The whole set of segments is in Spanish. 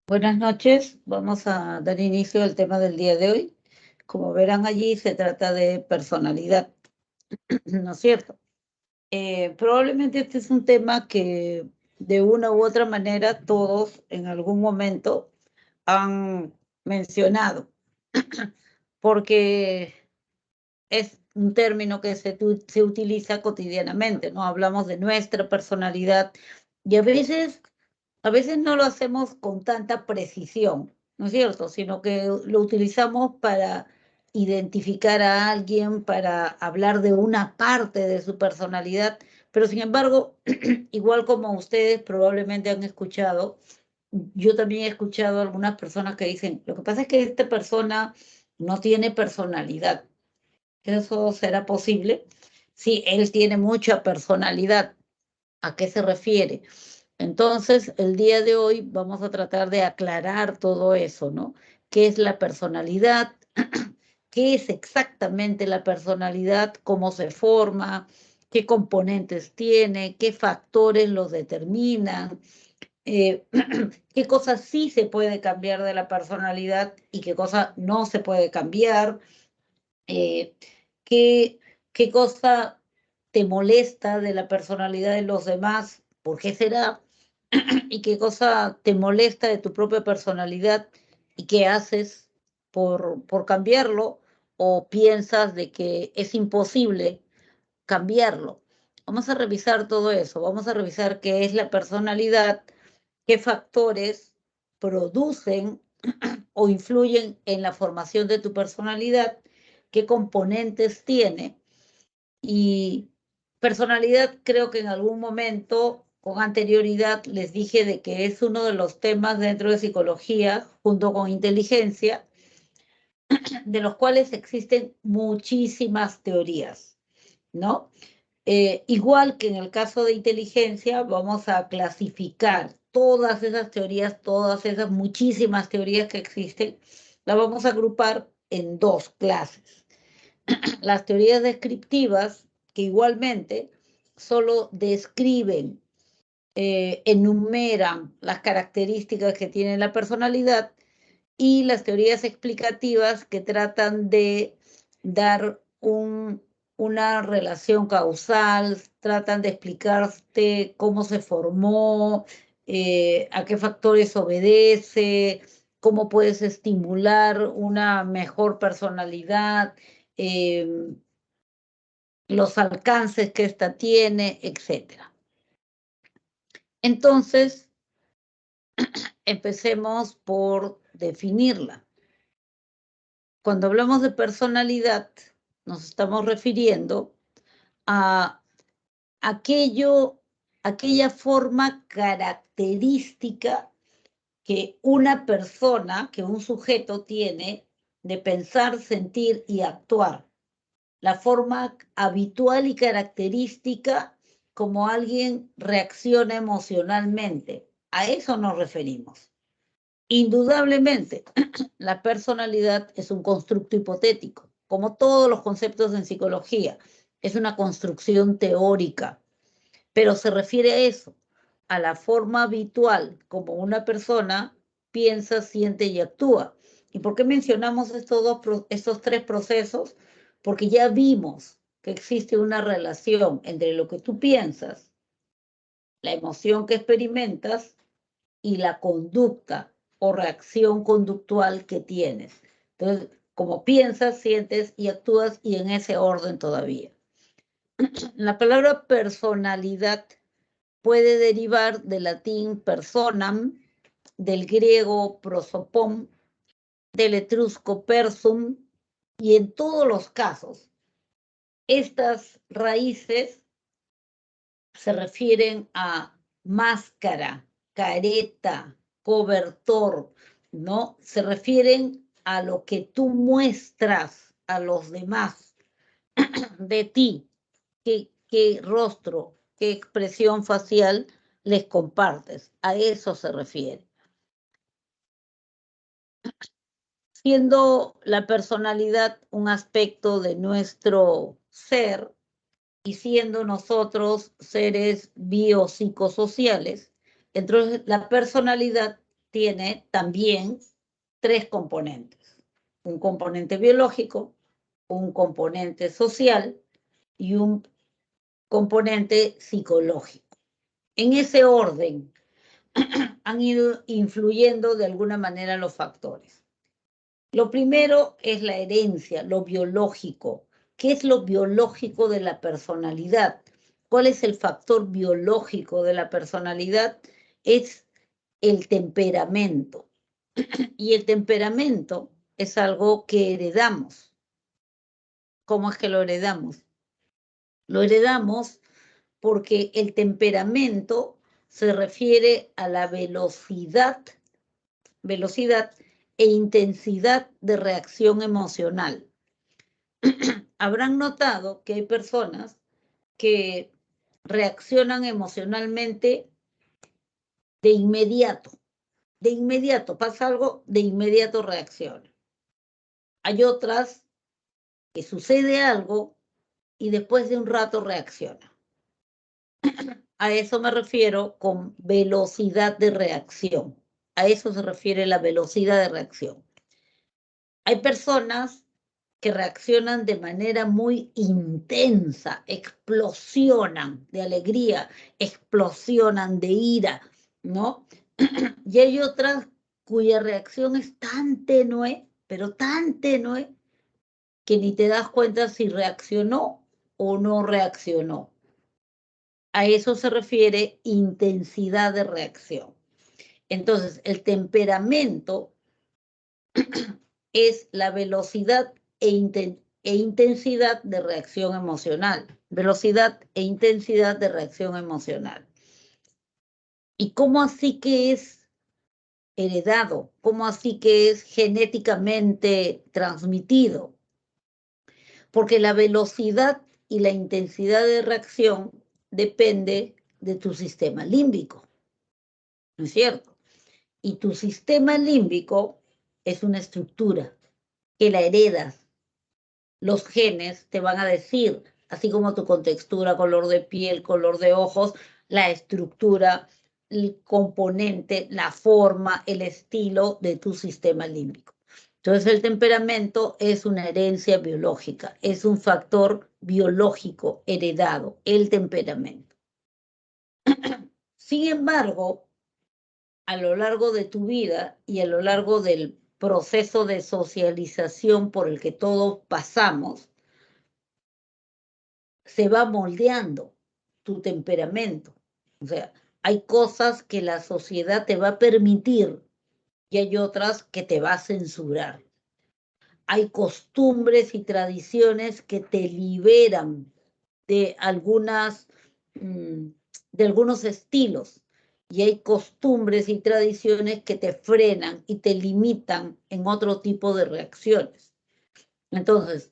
Buenas noches, vamos a dar inicio al tema del día de hoy. Como verán allí, se trata de personalidad, ¿no es cierto? Probablemente este es un tema que de una u otra manera todos en algún momento han mencionado, porque es un término que se utiliza cotidianamente, ¿no? Hablamos de nuestra personalidad y a veces no lo hacemos con tanta precisión, ¿no es cierto? Sino que lo utilizamos para identificar a alguien, para hablar de una parte de su personalidad, pero sin embargo, igual como ustedes probablemente han escuchado, yo también he escuchado a algunas personas que dicen, lo que pasa es que esta persona no tiene personalidad. ¿Eso será posible? Sí, él tiene mucha personalidad. ¿A qué se refiere? Entonces, el día de hoy vamos a tratar de aclarar todo eso, ¿no? ¿Qué es la personalidad? ¿Qué es exactamente la personalidad? ¿Cómo se forma? ¿Qué componentes tiene? ¿Qué factores los determinan? Eh, ¿Qué cosas sí se puede cambiar de la personalidad y qué cosa no se puede cambiar? Eh, ¿qué, qué cosa te molesta de la personalidad de los demás? ¿Por qué será? ¿Y qué cosa te molesta de tu propia personalidad y qué haces por cambiarlo o piensas de que es imposible cambiarlo? Vamos a revisar todo eso, vamos a revisar qué es la personalidad, qué factores producen o influyen en la formación de tu personalidad, qué componentes tiene. Y personalidad, creo que en algún momento con anterioridad les dije de que es uno de los temas dentro de psicología, junto con inteligencia, de los cuales existen muchísimas teorías, ¿no? Igual que en el caso de inteligencia, vamos a clasificar todas esas teorías, todas esas muchísimas teorías que existen, las vamos a agrupar en dos clases. Las teorías descriptivas, que igualmente solo describen, enumeran las características que tiene la personalidad, y las teorías explicativas que tratan de dar una relación causal, tratan de explicarte cómo se formó, a qué factores obedece, cómo puedes estimular una mejor personalidad, eh, los alcances que ésta tiene, etcétera. Entonces, empecemos por definirla. Cuando hablamos de personalidad, nos estamos refiriendo a aquella forma característica que una persona, que un sujeto tiene de pensar, sentir y actuar. La forma habitual y característica como alguien reacciona emocionalmente. A eso nos referimos. Indudablemente, la personalidad es un constructo hipotético, como todos los conceptos en psicología. Es una construcción teórica, pero se refiere a eso, a la forma habitual como una persona piensa, siente y actúa. ¿Y por qué mencionamos estos tres procesos? Porque ya vimos que existe una relación entre lo que tú piensas, la emoción que experimentas y la conducta o reacción conductual que tienes. Entonces, como piensas, sientes y actúas, y en ese orden todavía. La palabra personalidad puede derivar del latín personam, del griego prosopon, del etrusco persum, y en todos los casos, estas raíces se refieren a máscara, careta, cobertor, ¿no? Se refieren a lo que tú muestras a los demás de ti, qué rostro, qué expresión facial les compartes. A eso se refiere. Siendo la personalidad un aspecto de nuestro ser, y siendo nosotros seres biopsicosociales, entonces la personalidad tiene también tres componentes: un componente biológico, un componente social y un componente psicológico. En ese orden han ido influyendo de alguna manera los factores. Lo primero es la herencia, lo biológico. ¿Qué es lo biológico de la personalidad? ¿Cuál es el factor biológico de la personalidad? Es el temperamento. Y el temperamento es algo que heredamos. ¿Cómo es que lo heredamos? Lo heredamos porque el temperamento se refiere a la velocidad e intensidad de reacción emocional. Habrán notado que hay personas que reaccionan emocionalmente de inmediato. De inmediato pasa algo, de inmediato reacciona. Hay otras que sucede algo y después de un rato reacciona. A eso me refiero con velocidad de reacción. A eso se refiere la velocidad de reacción. Hay personas que reaccionan de manera muy intensa, explosionan de alegría, explosionan de ira, ¿no? Y hay otras cuya reacción es tan tenue, pero tan tenue, que ni te das cuenta si reaccionó o no reaccionó. A eso se refiere intensidad de reacción. Entonces, el temperamento es la velocidad e intensidad de reacción emocional. Velocidad e intensidad de reacción emocional. ¿Y cómo así que es heredado? ¿Cómo así que es genéticamente transmitido? Porque la velocidad y la intensidad de reacción depende de tu sistema límbico, ¿no es cierto? Y tu sistema límbico es una estructura que la heredas. Los genes te van a decir, así como tu contextura, color de piel, color de ojos, la estructura, el componente, la forma, el estilo de tu sistema límbico. Entonces el temperamento es una herencia biológica, es un factor biológico heredado, el temperamento. Sin embargo, a lo largo de tu vida y a lo largo del proceso de socialización por el que todos pasamos, se va moldeando tu temperamento. O sea, hay cosas que la sociedad te va a permitir y hay otras que te va a censurar. Hay costumbres y tradiciones que te liberan de de algunos estilos, y hay costumbres y tradiciones que te frenan y te limitan en otro tipo de reacciones. Entonces,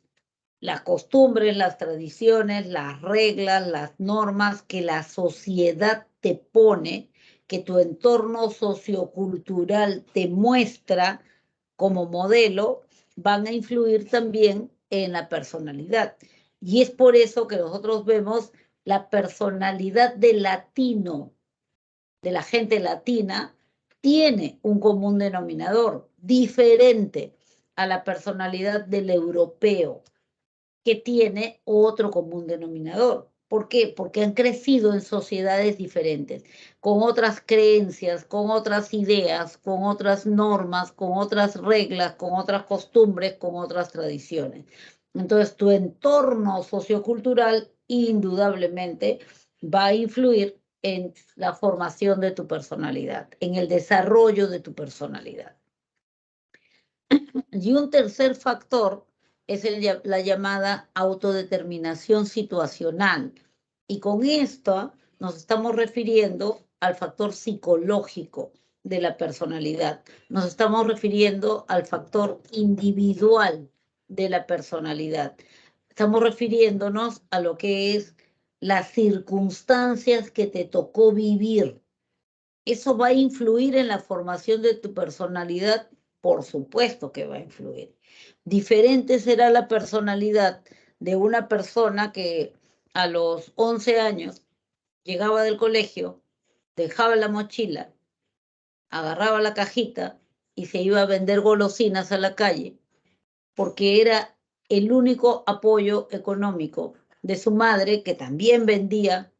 las costumbres, las tradiciones, las reglas, las normas que la sociedad te pone, que tu entorno sociocultural te muestra como modelo, van a influir también en la personalidad. Y es por eso que nosotros vemos la personalidad del latino, de la gente latina, tiene un común denominador diferente a la personalidad del europeo, que tiene otro común denominador. ¿Por qué? Porque han crecido en sociedades diferentes, con otras creencias, con otras ideas, con otras normas, con otras reglas, con otras costumbres, con otras tradiciones. Entonces, tu entorno sociocultural indudablemente va a influir en la formación de tu personalidad, en el desarrollo de tu personalidad. Y un tercer factor es la llamada autodeterminación situacional. Y con esto nos estamos refiriendo al factor psicológico de la personalidad. Nos estamos refiriendo al factor individual de la personalidad. Estamos refiriéndonos a lo que es las circunstancias que te tocó vivir. ¿Eso va a influir en la formación de tu personalidad? Por supuesto que va a influir. Diferente será la personalidad de una persona que a los 11 años llegaba del colegio, dejaba la mochila, agarraba la cajita y se iba a vender golosinas a la calle, porque era el único apoyo económico de su madre, que también vendía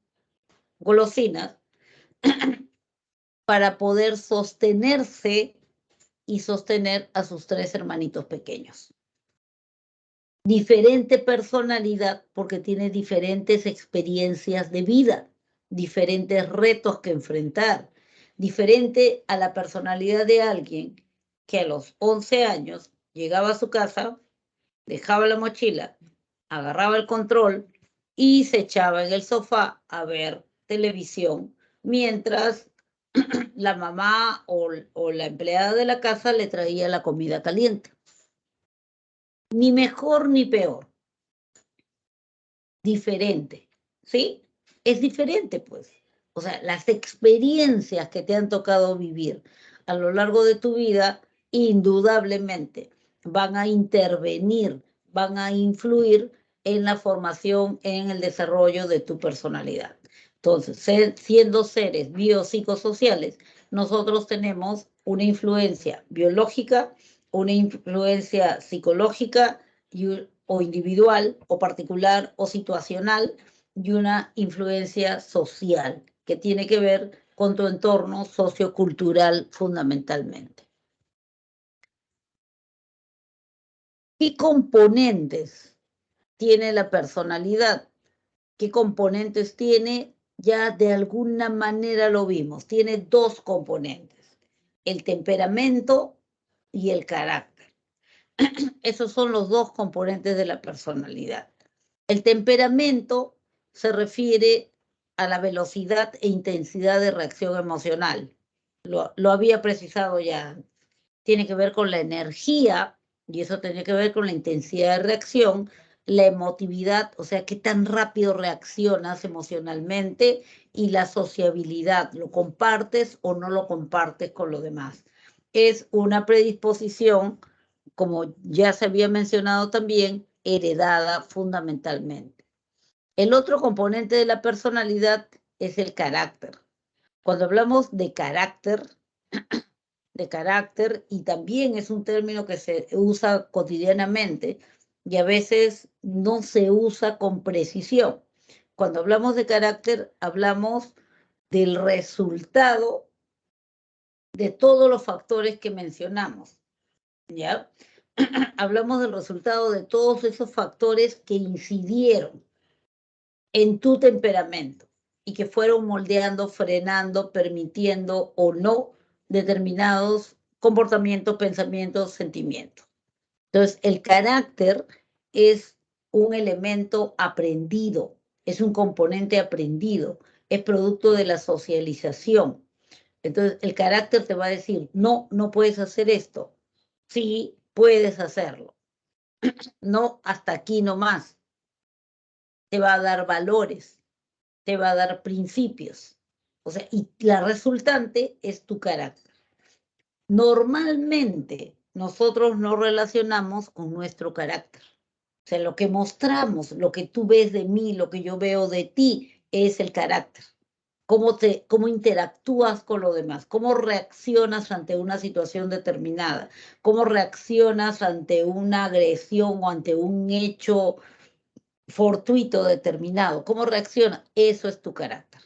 golosinas, para poder sostenerse y sostener a sus 3 hermanitos pequeños. Diferente personalidad porque tiene diferentes experiencias de vida, diferentes retos que enfrentar, diferente a la personalidad de alguien que a los 11 años llegaba a su casa, dejaba la mochila, agarraba el control y se echaba en el sofá a ver televisión mientras la mamá o la empleada de la casa le traía la comida caliente. Ni mejor ni peor, diferente, ¿sí? Es diferente, pues. O sea, las experiencias que te han tocado vivir a lo largo de tu vida, indudablemente van a intervenir, van a influir en la formación, en el desarrollo de tu personalidad. Entonces, siendo seres biopsicosociales, nosotros tenemos una influencia biológica, una influencia psicológica o individual, o particular, o situacional, y una influencia social que tiene que ver con tu entorno sociocultural fundamentalmente. ¿Qué componentes tiene la personalidad? ¿Qué componentes tiene? Ya de alguna manera lo vimos. Tiene 2 componentes, el temperamento y el carácter. Esos son los 2 componentes de la personalidad. El temperamento se refiere a la velocidad e intensidad de reacción emocional. Lo había precisado ya. Tiene que ver con la energía, y eso tiene que ver con la intensidad de reacción, la emotividad, o sea, qué tan rápido reaccionas emocionalmente, y la sociabilidad, lo compartes o no lo compartes con los demás. Es una predisposición, como ya se había mencionado también, heredada fundamentalmente. El otro componente de la personalidad es el carácter. Cuando hablamos de carácter, y también es un término que se usa cotidianamente y a veces no se usa con precisión. Cuando hablamos de carácter, hablamos del resultado de todos los factores que mencionamos, ¿ya? Hablamos del resultado de todos esos factores que incidieron en tu temperamento y que fueron moldeando, frenando, permitiendo o no determinados comportamientos, pensamientos, sentimientos. Entonces, el carácter es un elemento aprendido, es un componente aprendido, es producto de la socialización. Entonces, el carácter te va a decir, no, no puedes hacer esto. Sí, puedes hacerlo. No, hasta aquí nomás. Te va a dar valores, te va a dar principios. O sea, y la resultante es tu carácter. Normalmente nosotros nos relacionamos con nuestro carácter. O sea, lo que mostramos, lo que tú ves de mí, lo que yo veo de ti, es el carácter. Cómo interactúas con los demás, cómo reaccionas ante una situación determinada, cómo reaccionas ante una agresión o ante un hecho fortuito determinado, cómo reaccionas, eso es tu carácter.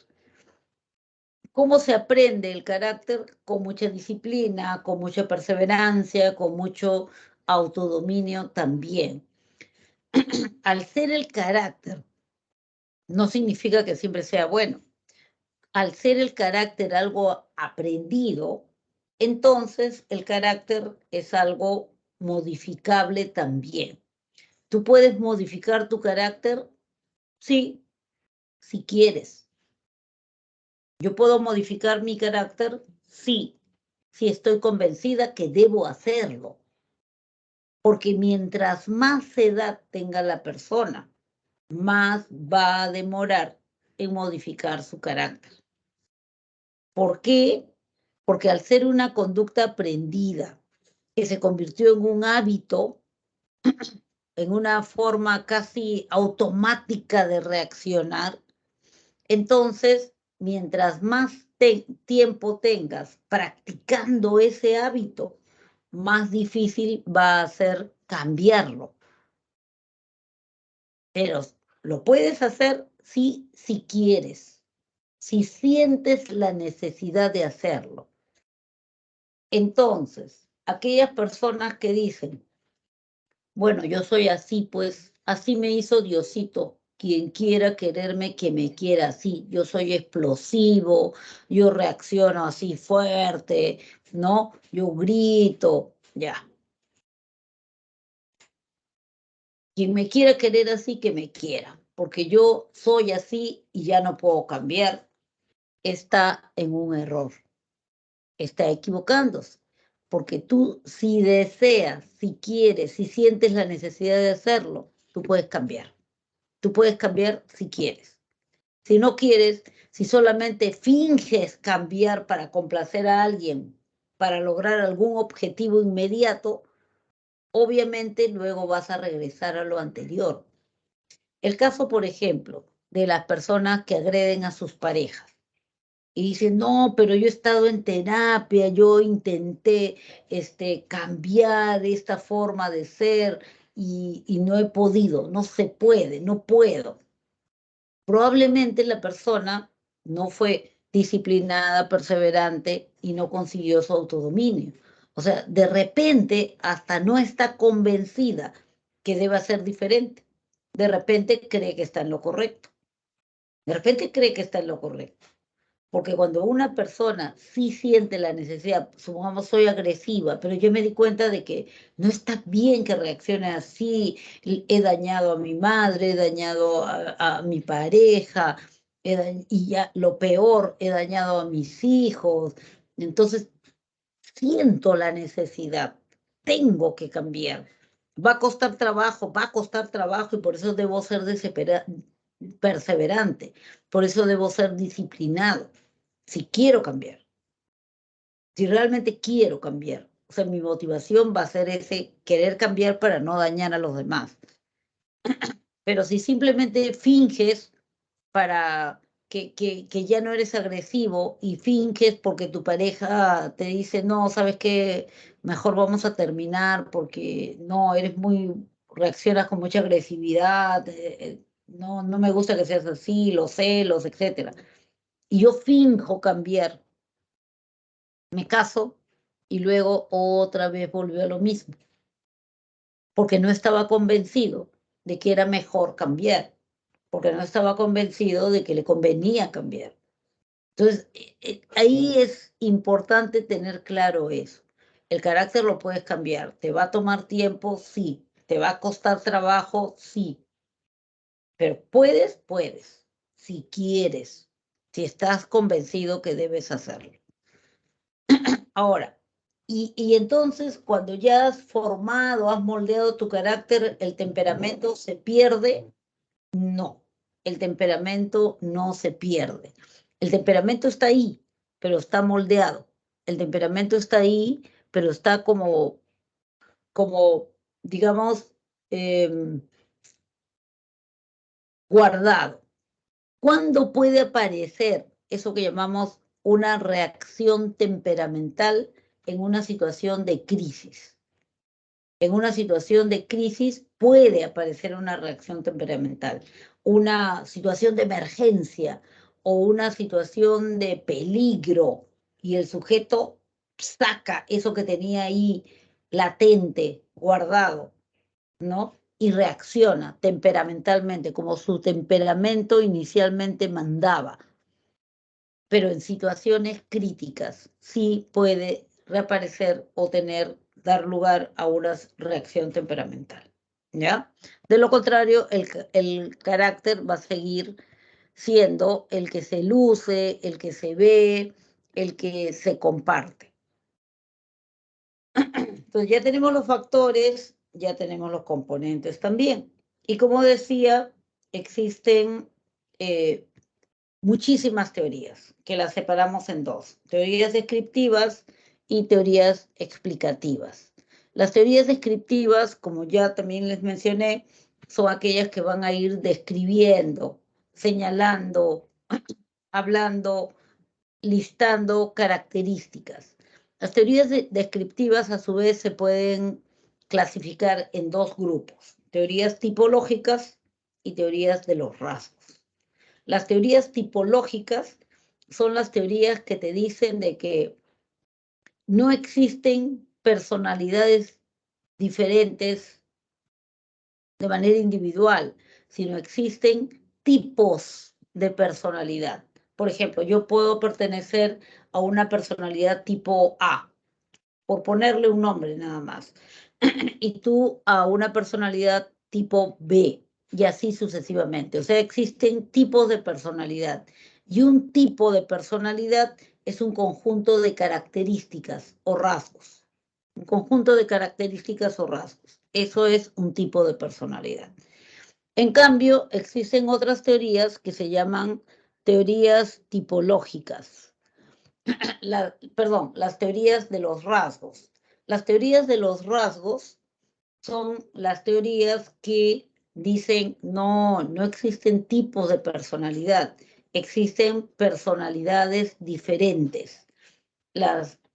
¿Cómo se aprende el carácter? Con mucha disciplina, con mucha perseverancia, con mucho autodominio también. Al ser el carácter, no significa que siempre sea bueno. Al ser el carácter algo aprendido, entonces el carácter es algo modificable también. ¿Tú puedes modificar tu carácter? Sí, si quieres. ¿Yo puedo modificar mi carácter? Sí, si estoy convencida que debo hacerlo. Porque mientras más edad tenga la persona, más va a demorar en modificar su carácter. ¿Por qué? Porque al ser una conducta aprendida, que se convirtió en un hábito, en una forma casi automática de reaccionar, entonces mientras más tiempo tengas practicando ese hábito, más difícil va a ser cambiarlo. Pero lo puedes hacer si quieres, si sientes la necesidad de hacerlo. Entonces, aquellas personas que dicen, bueno, yo soy así, pues así me hizo Diosito. Quien quiera quererme, que me quiera así. Yo soy explosivo, yo reacciono así fuerte, ¿no? Yo grito, ya. Quien me quiera querer así, que me quiera, porque yo soy así y ya no puedo cambiar, está en un error, está equivocándose. Porque tú, si deseas, si quieres, si sientes la necesidad de hacerlo, tú puedes cambiar. Tú puedes cambiar si quieres. Si no quieres, si solamente finges cambiar para complacer a alguien, para lograr algún objetivo inmediato, obviamente luego vas a regresar a lo anterior. El caso, por ejemplo, de las personas que agreden a sus parejas y dicen, no, pero yo he estado en terapia, yo intenté cambiar esta forma de ser y no he podido, no se puede, no puedo. Probablemente la persona no fue disciplinada, perseverante y no consiguió su autodominio. O sea, de repente hasta no está convencida que deba ser diferente. De repente cree que está en lo correcto. De repente cree que está en lo correcto. Porque cuando una persona sí siente la necesidad, supongamos soy agresiva, pero yo me di cuenta de que no está bien que reaccione así, he dañado a mi madre, he dañado a mi pareja, y ya lo peor, he dañado a mis hijos, entonces siento la necesidad, tengo que cambiar. Va a costar trabajo y por eso debo ser perseverante, por eso debo ser disciplinado si quiero cambiar, si realmente quiero cambiar. O sea, mi motivación va a ser ese querer cambiar para no dañar a los demás. Pero si simplemente finges para que ya no eres agresivo y finges porque tu pareja te dice, no, sabes qué, mejor vamos a terminar porque no, eres muy, reaccionas con mucha agresividad, no, no me gusta que seas así, los celos, etcétera. Y yo finjo cambiar, me caso y luego otra vez volvió a lo mismo, porque no estaba convencido de que era mejor cambiar, porque no estaba convencido de que le convenía cambiar. Entonces, ahí es importante tener claro eso. El carácter lo puedes cambiar, te va a tomar tiempo, sí, te va a costar trabajo, sí, pero puedes, si quieres, si estás convencido que debes hacerlo. Ahora, y entonces cuando ya has formado, has moldeado tu carácter, ¿el temperamento se pierde? No, el temperamento no se pierde. El temperamento está ahí, pero está moldeado. El temperamento está ahí, pero está como digamos, guardado. ¿Cuándo puede aparecer eso que llamamos una reacción temperamental en una situación de crisis? En una situación de crisis puede aparecer una reacción temperamental, una situación de emergencia o una situación de peligro y el sujeto saca eso que tenía ahí latente, guardado, ¿no? Y reacciona temperamentalmente, como su temperamento inicialmente mandaba. Pero en situaciones críticas sí puede reaparecer o dar lugar a una reacción temperamental, ¿ya? De lo contrario, el carácter va a seguir siendo el que se luce, el que se ve, el que se comparte. Entonces ya tenemos los factores, ya tenemos los componentes también. Y como decía, existen muchísimas teorías, que las separamos en dos, teorías descriptivas y teorías explicativas. Las teorías descriptivas, como ya también les mencioné, son aquellas que van a ir describiendo, señalando hablando, listando características. Las teorías descriptivas, a su vez, se pueden clasificar en dos grupos: teorías tipológicas y teorías de los rasgos. Las teorías tipológicas son las teorías que te dicen de que no existen personalidades diferentes de manera individual, sino existen tipos de personalidad. Por ejemplo, yo puedo pertenecer a una personalidad tipo A, por ponerle un nombre nada más, y tú a una personalidad tipo B, y así sucesivamente. O sea, existen tipos de personalidad, y un tipo de personalidad es un conjunto de características o rasgos. Un conjunto de características o rasgos. Eso es un tipo de personalidad. En cambio, existen otras teorías que se llaman teorías tipológicas. Las teorías de los rasgos. Las teorías de los rasgos son las teorías que dicen no existen tipos de personalidad, existen personalidades diferentes.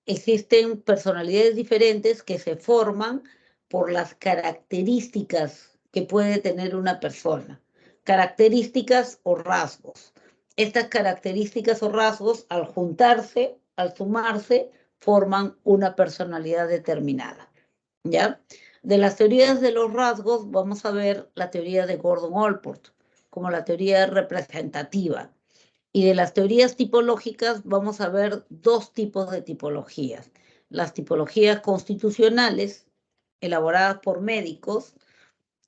Existen personalidades diferentes que se forman por las características que puede tener una persona, características o rasgos. Estas características o rasgos, al juntarse, al sumarse, forman una personalidad determinada, ¿ya? De las teorías de los rasgos, vamos a ver la teoría de Gordon Allport como la teoría representativa. Y de las teorías tipológicas vamos a ver dos tipos de tipologías: las tipologías constitucionales, elaboradas por médicos,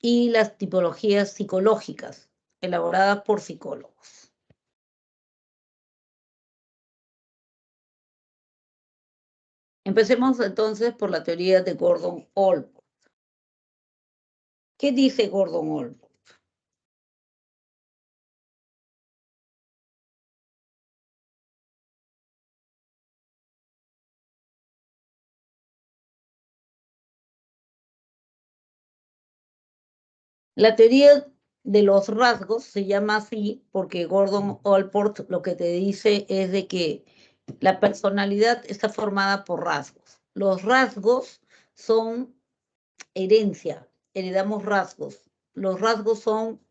y las tipologías psicológicas, elaboradas por psicólogos. Empecemos entonces por la teoría de Gordon Allport. ¿Qué dice Gordon Allport? La teoría de los rasgos se llama así porque Gordon Allport lo que te dice es de que la personalidad está formada por rasgos. Los rasgos son herencia, heredamos rasgos. Los rasgos son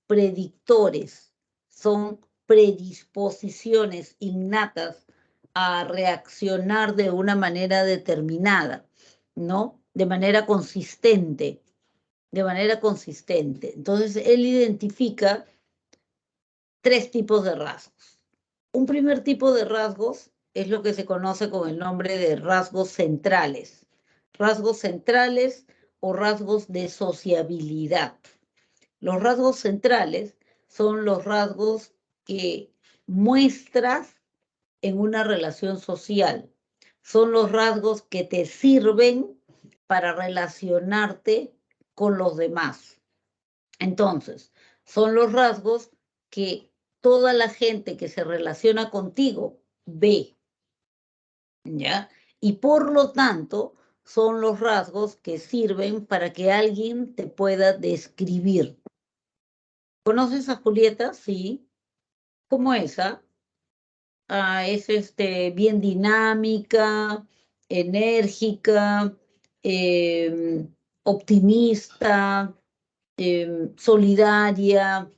predictores, son predisposiciones innatas a reaccionar de una manera determinada, ¿no? De manera consistente, de manera consistente. Entonces, él identifica tres tipos de rasgos. Un primer tipo de rasgos es lo que se conoce con el nombre de rasgos centrales. Rasgos centrales o rasgos de sociabilidad. Los rasgos centrales son los rasgos que muestras en una relación social. Son los rasgos que te sirven para relacionarte con los demás. Entonces, son los rasgos que toda la gente que se relaciona contigo ve, ¿ya? Y por lo tanto, son los rasgos que sirven para que alguien te pueda describir. ¿Conoces a Julieta? Sí. ¿Cómo esa? Es bien dinámica, enérgica, optimista, solidaria.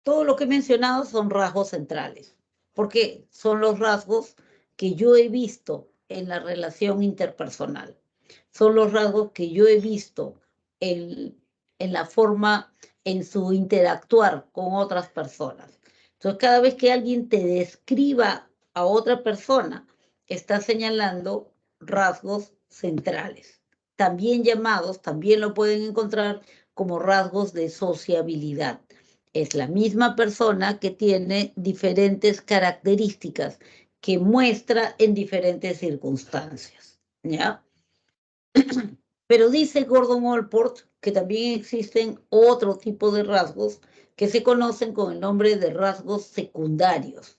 Todo lo que he mencionado son rasgos centrales, porque son los rasgos que yo he visto en la relación interpersonal. Son los rasgos que yo he visto en la forma, en su interactuar con otras personas. Entonces, cada vez que alguien te describa a otra persona, está señalando rasgos centrales, también llamados, también lo pueden encontrar como rasgos de sociabilidad. Es la misma persona que tiene diferentes características que muestra en diferentes circunstancias, ¿ya? Pero dice Gordon Allport que también existen otro tipo de rasgos que se conocen con el nombre de rasgos secundarios.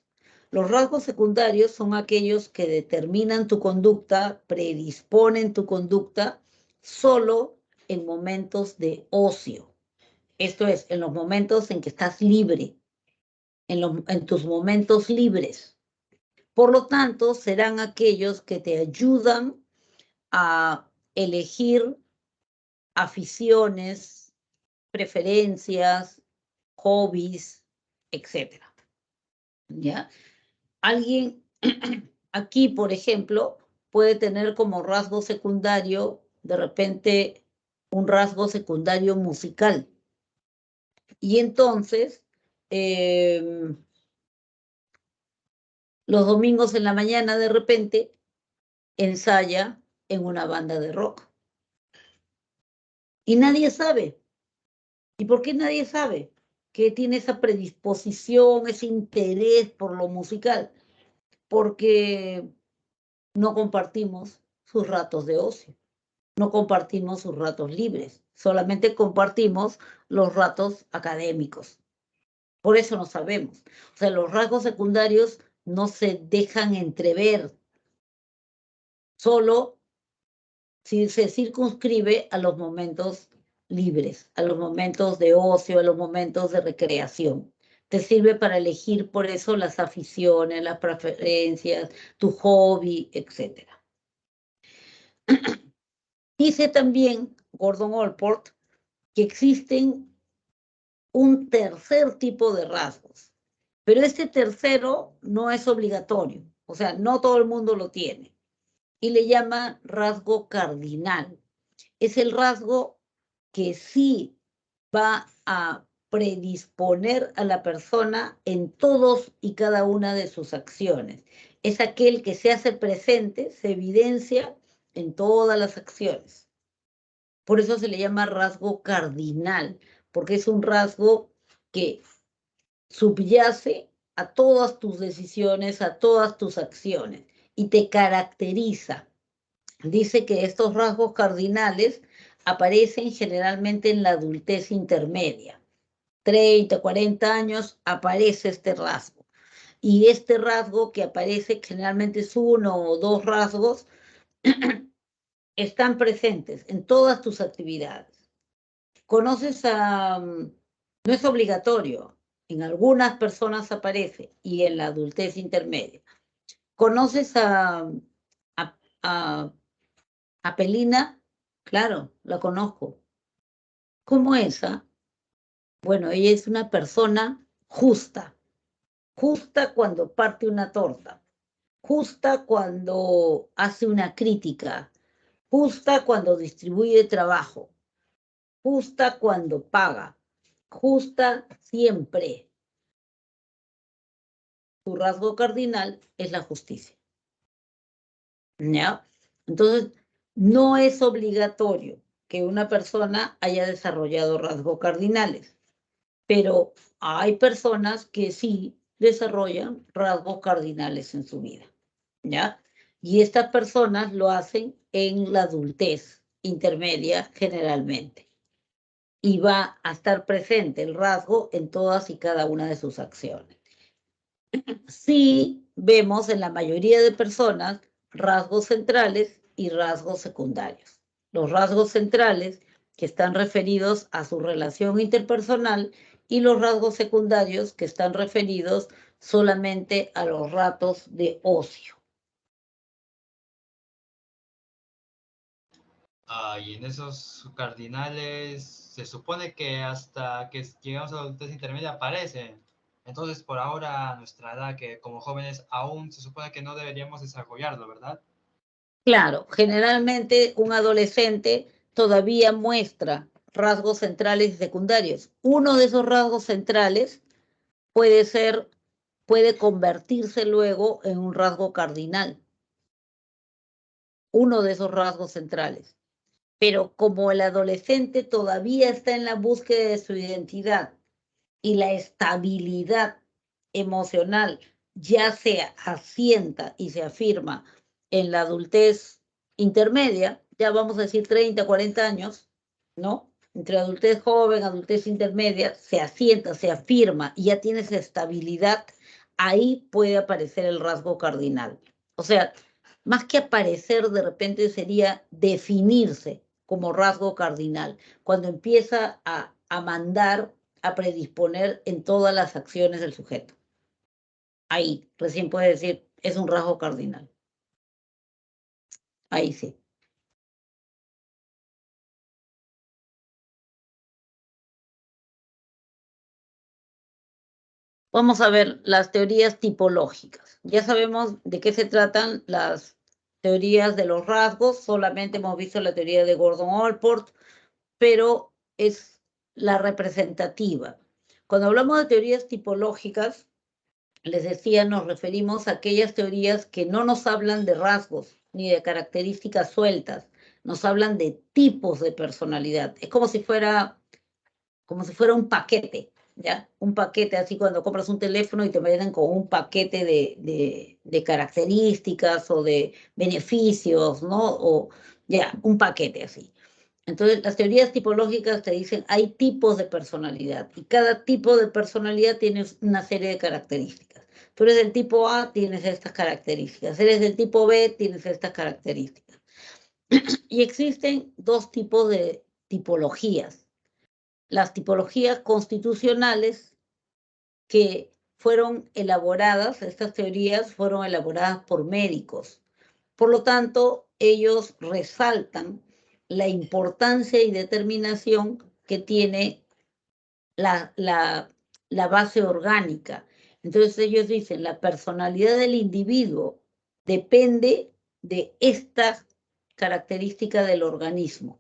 Los rasgos secundarios son aquellos que determinan tu conducta, predisponen tu conducta solo en momentos de ocio. Esto es, en los momentos en que estás libre. en tus momentos libres. Por lo tanto, serán aquellos que te ayudan a elegir aficiones, preferencias, hobbies, etc. ¿Ya? Alguien aquí, por ejemplo, puede tener como rasgo secundario, de repente, un rasgo secundario musical. Y entonces, los domingos en la mañana, de repente, ensaya en una banda de rock. Y nadie sabe. ¿Y por qué nadie sabe que tiene esa predisposición, ese interés por lo musical? Porque no compartimos sus ratos de ocio, no compartimos sus ratos libres, solamente compartimos los ratos académicos. Por eso no sabemos. O sea, los rasgos secundarios no se dejan entrever, solo si se circunscribe a los momentos libres, a los momentos de ocio, a los momentos de recreación. Te sirve para elegir por eso las aficiones, las preferencias, tu hobby, etc. Dice también Gordon Allport que existen un tercer tipo de rasgos, pero este tercero no es obligatorio, o sea, no todo el mundo lo tiene, y le llama rasgo cardinal. Es el rasgo que sí va a predisponer a la persona en todos y cada una de sus acciones. Es aquel que se hace presente, se evidencia en todas las acciones. Por eso se le llama rasgo cardinal, porque es un rasgo que subyace a todas tus decisiones, a todas tus acciones y te caracteriza. Dice que estos rasgos cardinales aparecen generalmente en la adultez intermedia. 30, 40 años aparece este rasgo. Y este rasgo que aparece generalmente es uno o dos rasgos, están presentes en todas tus actividades. Conoces a... No es obligatorio, en algunas personas aparece y en la adultez intermedia. ¿Conoces a Pelina? Claro, la conozco. ¿Cómo esa? Bueno, ella es una persona justa, justa cuando parte una torta, justa cuando hace una crítica, justa cuando distribuye trabajo, justa cuando paga, justa siempre. Su rasgo cardinal es la justicia. ¿Ya? Entonces, no es obligatorio que una persona haya desarrollado rasgos cardinales, pero hay personas que sí desarrollan rasgos cardinales en su vida, ¿ya? Y estas personas lo hacen en la adultez intermedia generalmente. Y va a estar presente el rasgo en todas y cada una de sus acciones. Sí vemos en la mayoría de personas rasgos centrales y rasgos secundarios. Los rasgos centrales que están referidos a su relación interpersonal y los rasgos secundarios que están referidos solamente a los ratos de ocio. Y en esos cardinales se supone que hasta que llegamos a la adultez intermedia aparecen. Entonces, por ahora, a nuestra edad, que como jóvenes aún se supone que no deberíamos desarrollarlo, ¿verdad? Claro, generalmente un adolescente todavía muestra rasgos centrales y secundarios. Uno de esos rasgos centrales puede convertirse luego en un rasgo cardinal, uno de esos rasgos centrales. Pero como el adolescente todavía está en la búsqueda de su identidad y la estabilidad emocional ya se asienta y se afirma en la adultez intermedia, ya vamos a decir 30, 40 años, ¿no? Entre adultez joven, adultez intermedia, se asienta, se afirma y ya tienes estabilidad, ahí puede aparecer el rasgo cardinal. O sea, más que aparecer, de repente sería definirse como rasgo cardinal, cuando empieza a mandar, a predisponer en todas las acciones del sujeto. Ahí recién puede decir, es un rasgo cardinal. Ahí sí. Vamos a ver las teorías tipológicas. Ya sabemos de qué se tratan las teorías de los rasgos, solamente hemos visto la teoría de Gordon-Allport, pero es la representativa. Cuando hablamos de teorías tipológicas, les decía, nos referimos a aquellas teorías que no nos hablan de rasgos ni de características sueltas, nos hablan de tipos de personalidad. Es como si fuera un paquete, ¿ya? Un paquete, así cuando compras un teléfono y te vienen con un paquete de características o de beneficios, ¿no? O ya, un paquete así. Entonces, las teorías tipológicas te dicen, hay tipos de personalidad y cada tipo de personalidad tiene una serie de características. Tú eres del tipo A, tienes estas características. Eres del tipo B, tienes estas características. Y existen dos tipos de tipologías. Las tipologías constitucionales que fueron elaboradas, estas teorías fueron elaboradas por médicos. Por lo tanto, ellos resaltan la importancia y determinación que tiene la base orgánica. Entonces ellos dicen, la personalidad del individuo depende de esta característica del organismo.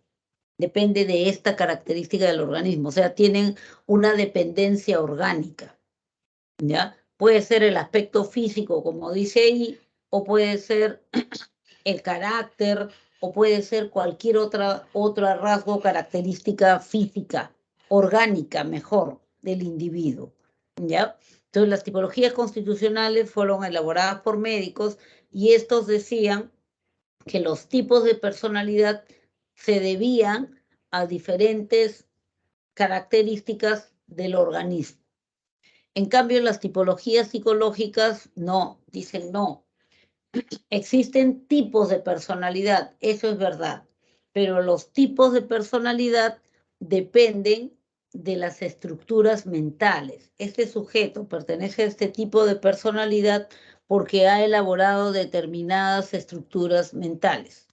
Depende de esta característica del organismo. O sea, tienen una dependencia orgánica, ¿ya? Puede ser el aspecto físico, como dice ahí, o puede ser el carácter, o puede ser cualquier otra rasgo, característica física, orgánica, mejor, del individuo, ¿ya? Entonces, las tipologías constitucionales fueron elaboradas por médicos y estos decían que los tipos de personalidad se debían a diferentes características del organismo. En cambio, las tipologías psicológicas no, dicen no. Existen tipos de personalidad, eso es verdad, pero los tipos de personalidad dependen de las estructuras mentales. Este sujeto pertenece a este tipo de personalidad porque ha elaborado determinadas estructuras mentales,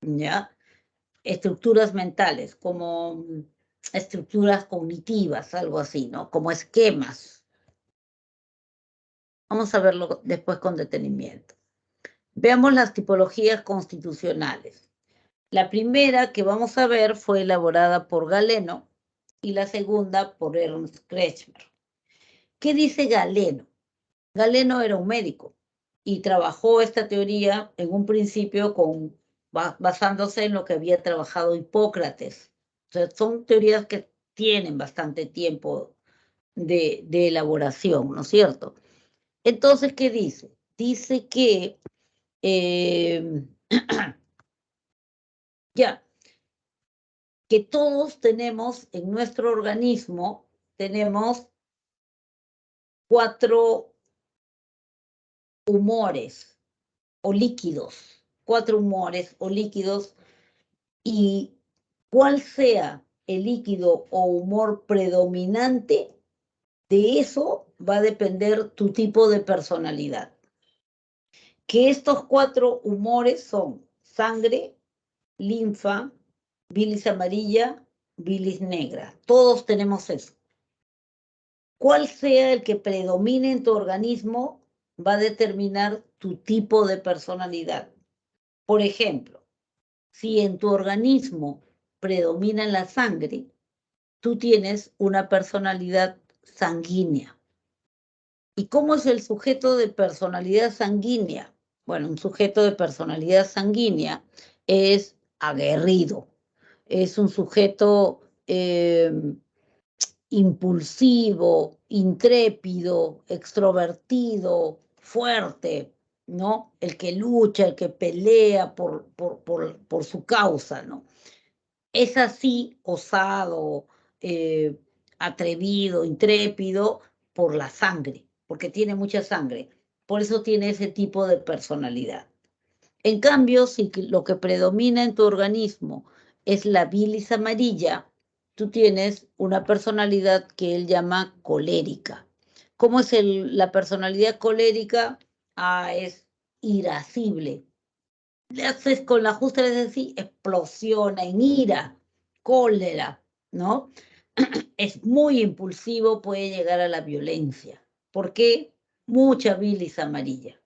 ¿ya? Estructuras mentales, como estructuras cognitivas, algo así, ¿no? Como esquemas. Vamos a verlo después con detenimiento. Veamos las tipologías constitucionales. La primera que vamos a ver fue elaborada por Galeno y la segunda por Ernst Kretschmer. ¿Qué dice Galeno? Galeno era un médico y trabajó esta teoría en un principio basándose en lo que había trabajado Hipócrates. O sea, son teorías que tienen bastante tiempo de elaboración, ¿no es cierto? Entonces, ¿qué dice? Dice que ya, que todos tenemos en nuestro organismo, tenemos 4 humores o líquidos, 4 humores o líquidos, y cuál sea el líquido o humor predominante, de eso va a depender tu tipo de personalidad. Que estos 4 humores son sangre, linfa, bilis amarilla, bilis negra. Todos tenemos eso. Cuál sea el que predomine en tu organismo va a determinar tu tipo de personalidad. Por ejemplo, si en tu organismo predomina la sangre, tú tienes una personalidad sanguínea. ¿Y cómo es el sujeto de personalidad sanguínea? Bueno, un sujeto de personalidad sanguínea es aguerrido, es un sujeto impulsivo, intrépido, extrovertido, fuerte, ¿no? El que lucha, el que pelea por su causa, ¿no? Es así, osado, atrevido, intrépido, por la sangre, porque tiene mucha sangre. Por eso tiene ese tipo de personalidad. En cambio, si lo que predomina en tu organismo es la bilis amarilla, tú tienes una personalidad que él llama colérica. ¿Cómo es la personalidad colérica? Es irascible. Le haces con la justa, es decir, explosiona en ira, cólera, ¿no? Es muy impulsivo, puede llegar a la violencia. ¿Por qué? Mucha bilis amarilla.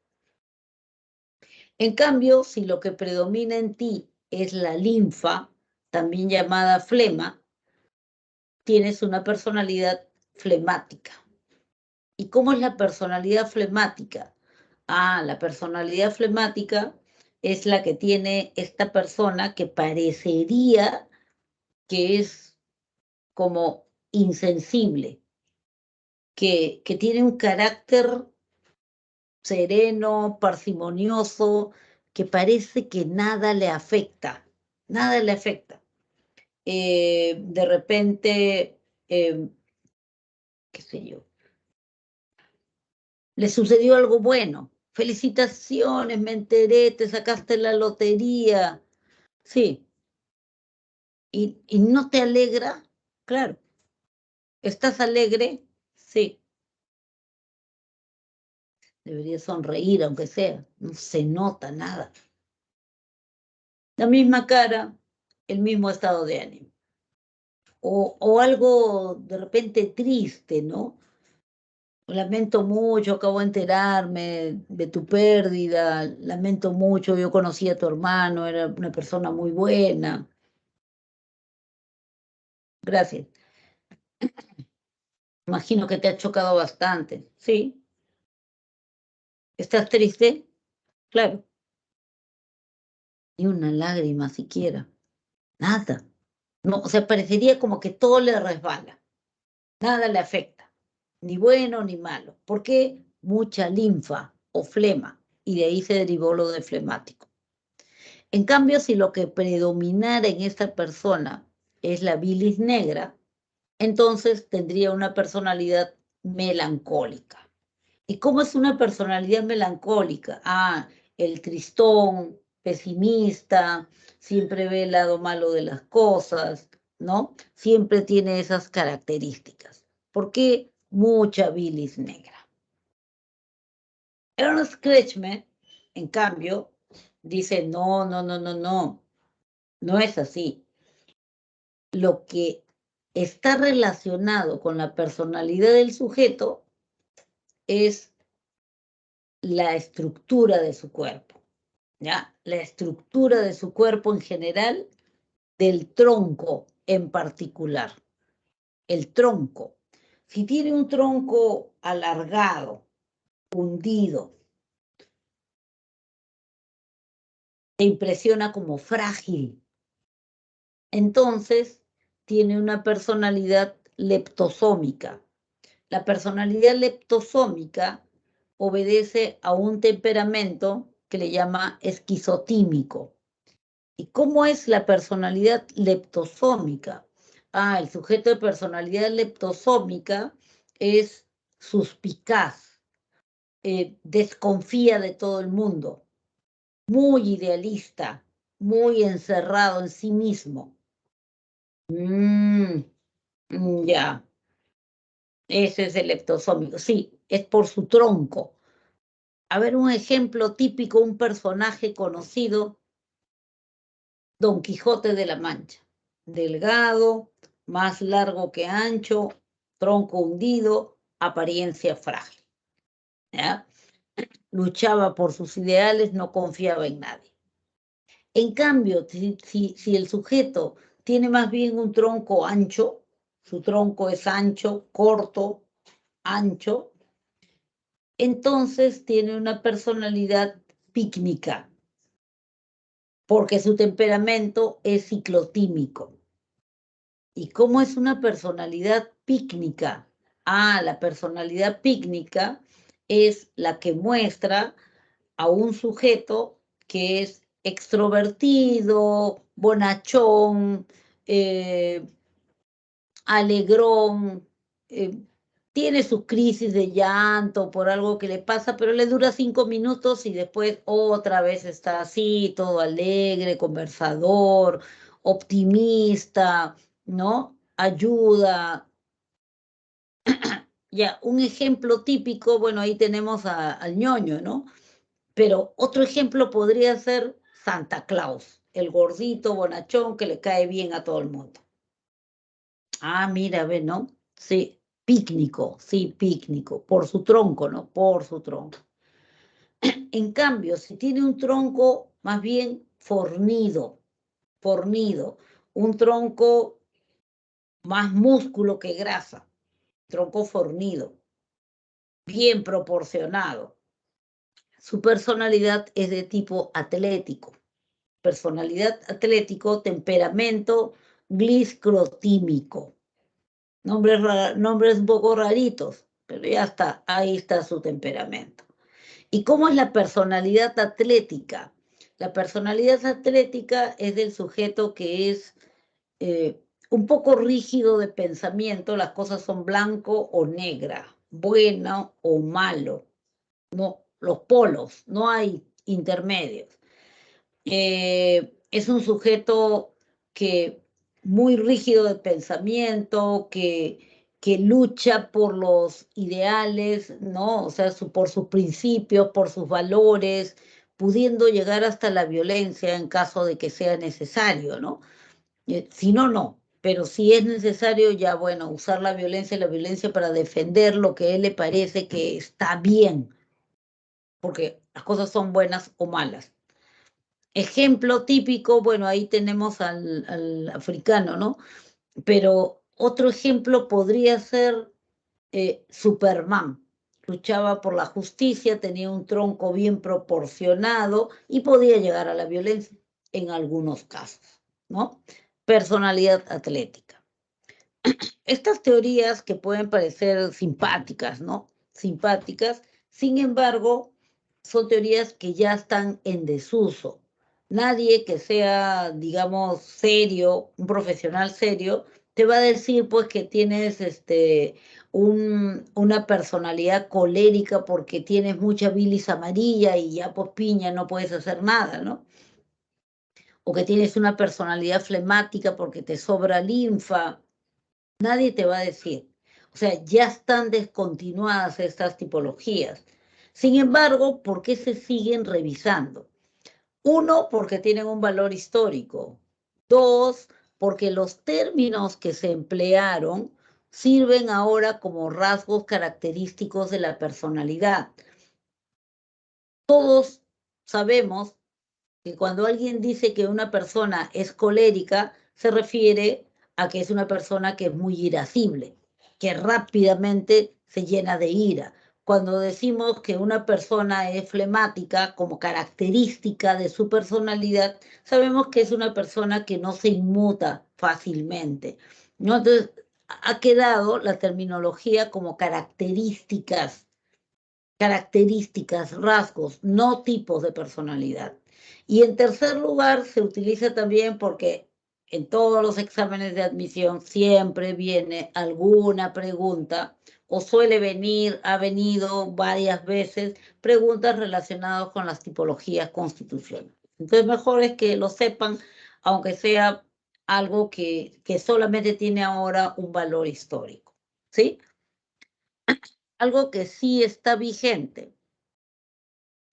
En cambio, si lo que predomina en ti es la linfa, también llamada flema, tienes una personalidad flemática. ¿Y cómo es la personalidad flemática? La personalidad flemática es la que tiene esta persona que parecería que es como insensible, que tiene un carácter sereno, parsimonioso, que parece que nada le afecta, nada le afecta. De repente, qué sé yo, le sucedió algo bueno. Felicitaciones, me enteré, te sacaste la lotería. Sí. ¿Y no te alegra? Claro. ¿Estás alegre? Sí. Debería sonreír, aunque sea. No se nota nada. La misma cara, el mismo estado de ánimo. O algo de repente triste, ¿no? Lamento mucho, acabo de enterarme de tu pérdida, lamento mucho, yo conocí a tu hermano, era una persona muy buena. Gracias. Imagino que te ha chocado bastante. Sí. ¿Estás triste? Claro. Ni una lágrima siquiera. Nada. No, o sea, parecería como que todo le resbala. Nada le afecta. Ni bueno ni malo. ¿Por qué? Mucha linfa o flema. Y de ahí se derivó lo de flemático. En cambio, si lo que predominara en esta persona es la bilis negra, entonces tendría una personalidad melancólica. ¿Y cómo es una personalidad melancólica? El tristón, pesimista, siempre ve el lado malo de las cosas, ¿no? Siempre tiene esas características. ¿Por qué? Mucha bilis negra. Ernst Kretschmer, en cambio, dice, no, no, no, no, no, no es así. Lo que está relacionado con la personalidad del sujeto es la estructura de su cuerpo, ¿ya? La estructura de su cuerpo en general, del tronco en particular. El tronco. Si tiene un tronco alargado, hundido, te impresiona como frágil, entonces tiene una personalidad leptosómica. La personalidad leptosómica obedece a un temperamento que le llama esquizotímico. ¿Y cómo es la personalidad leptosómica? El sujeto de personalidad leptosómica es suspicaz, desconfía de todo el mundo, muy idealista, muy encerrado en sí mismo. Ya. Ese es el leptosómico. Sí, es por su tronco. A ver, un ejemplo típico, un personaje conocido, Don Quijote de la Mancha. Delgado, más largo que ancho, tronco hundido, apariencia frágil. ¿Ya? Luchaba por sus ideales, no confiaba en nadie. En cambio, si el sujeto tiene más bien un tronco ancho, su tronco es ancho, corto, ancho, entonces tiene una personalidad pícnica, porque su temperamento es ciclotímico. ¿Y cómo es una personalidad pícnica? La personalidad pícnica es la que muestra a un sujeto que es extrovertido, bonachón, alegrón, tiene sus crisis de llanto por algo que le pasa, pero le dura 5 minutos y después otra vez está así, todo alegre, conversador, optimista, ¿no? Ayuda. Ya, un ejemplo típico, bueno, ahí tenemos al ñoño, ¿no? Pero otro ejemplo podría ser Santa Claus, el gordito bonachón que le cae bien a todo el mundo. Ah, mira, ve, ¿no? Sí, pícnico, por su tronco, ¿no? Por su tronco. En cambio, si tiene un tronco más bien fornido, un tronco más músculo que grasa, tronco fornido, bien proporcionado. Su personalidad es de tipo atlético. Personalidad atlético, temperamento gliscrotímico. Nombres un poco raritos, pero ya está, ahí está su temperamento. ¿Y cómo es la personalidad atlética? La personalidad atlética es del sujeto que es un poco rígido de pensamiento, las cosas son blanco o negra, bueno o malo, no, los polos, no hay intermedios. Es un sujeto que muy rígido de pensamiento, que lucha por los ideales, ¿no? O sea, por sus principios, por sus valores, pudiendo llegar hasta la violencia en caso de que sea necesario, ¿no? Si no, no. Pero si es necesario, ya bueno, usar la violencia para defender lo que a él le parece que está bien, porque las cosas son buenas o malas. Ejemplo típico, bueno, ahí tenemos al africano, ¿no? Pero otro ejemplo podría ser Superman. Luchaba por la justicia, tenía un tronco bien proporcionado y podía llegar a la violencia en algunos casos, ¿no? Personalidad atlética. Estas teorías que pueden parecer simpáticas, ¿no? Simpáticas, sin embargo, son teorías que ya están en desuso. Nadie que sea, digamos, serio, un profesional serio, te va a decir pues que tienes una personalidad colérica porque tienes mucha bilis amarilla y ya pues piña no puedes hacer nada, ¿no? O que tienes una personalidad flemática porque te sobra linfa. Nadie te va a decir. O sea, ya están descontinuadas estas tipologías. Sin embargo, ¿por qué se siguen revisando? Uno, porque tienen un valor histórico. Dos, porque los términos que se emplearon sirven ahora como rasgos característicos de la personalidad. Todos sabemos que cuando alguien dice que una persona es colérica, se refiere a que es una persona que es muy irascible, que rápidamente se llena de ira. Cuando decimos que una persona es flemática como característica de su personalidad, sabemos que es una persona que no se inmuta fácilmente, ¿no? Entonces, ha quedado la terminología como características, rasgos, no tipos de personalidad. Y en tercer lugar, se utiliza también porque en todos los exámenes de admisión siempre viene alguna pregunta o suele venir, ha venido varias veces, preguntas relacionadas con las tipologías constitucionales. Entonces, mejor es que lo sepan, aunque sea algo que solamente tiene ahora un valor histórico, ¿sí? Algo que sí está vigente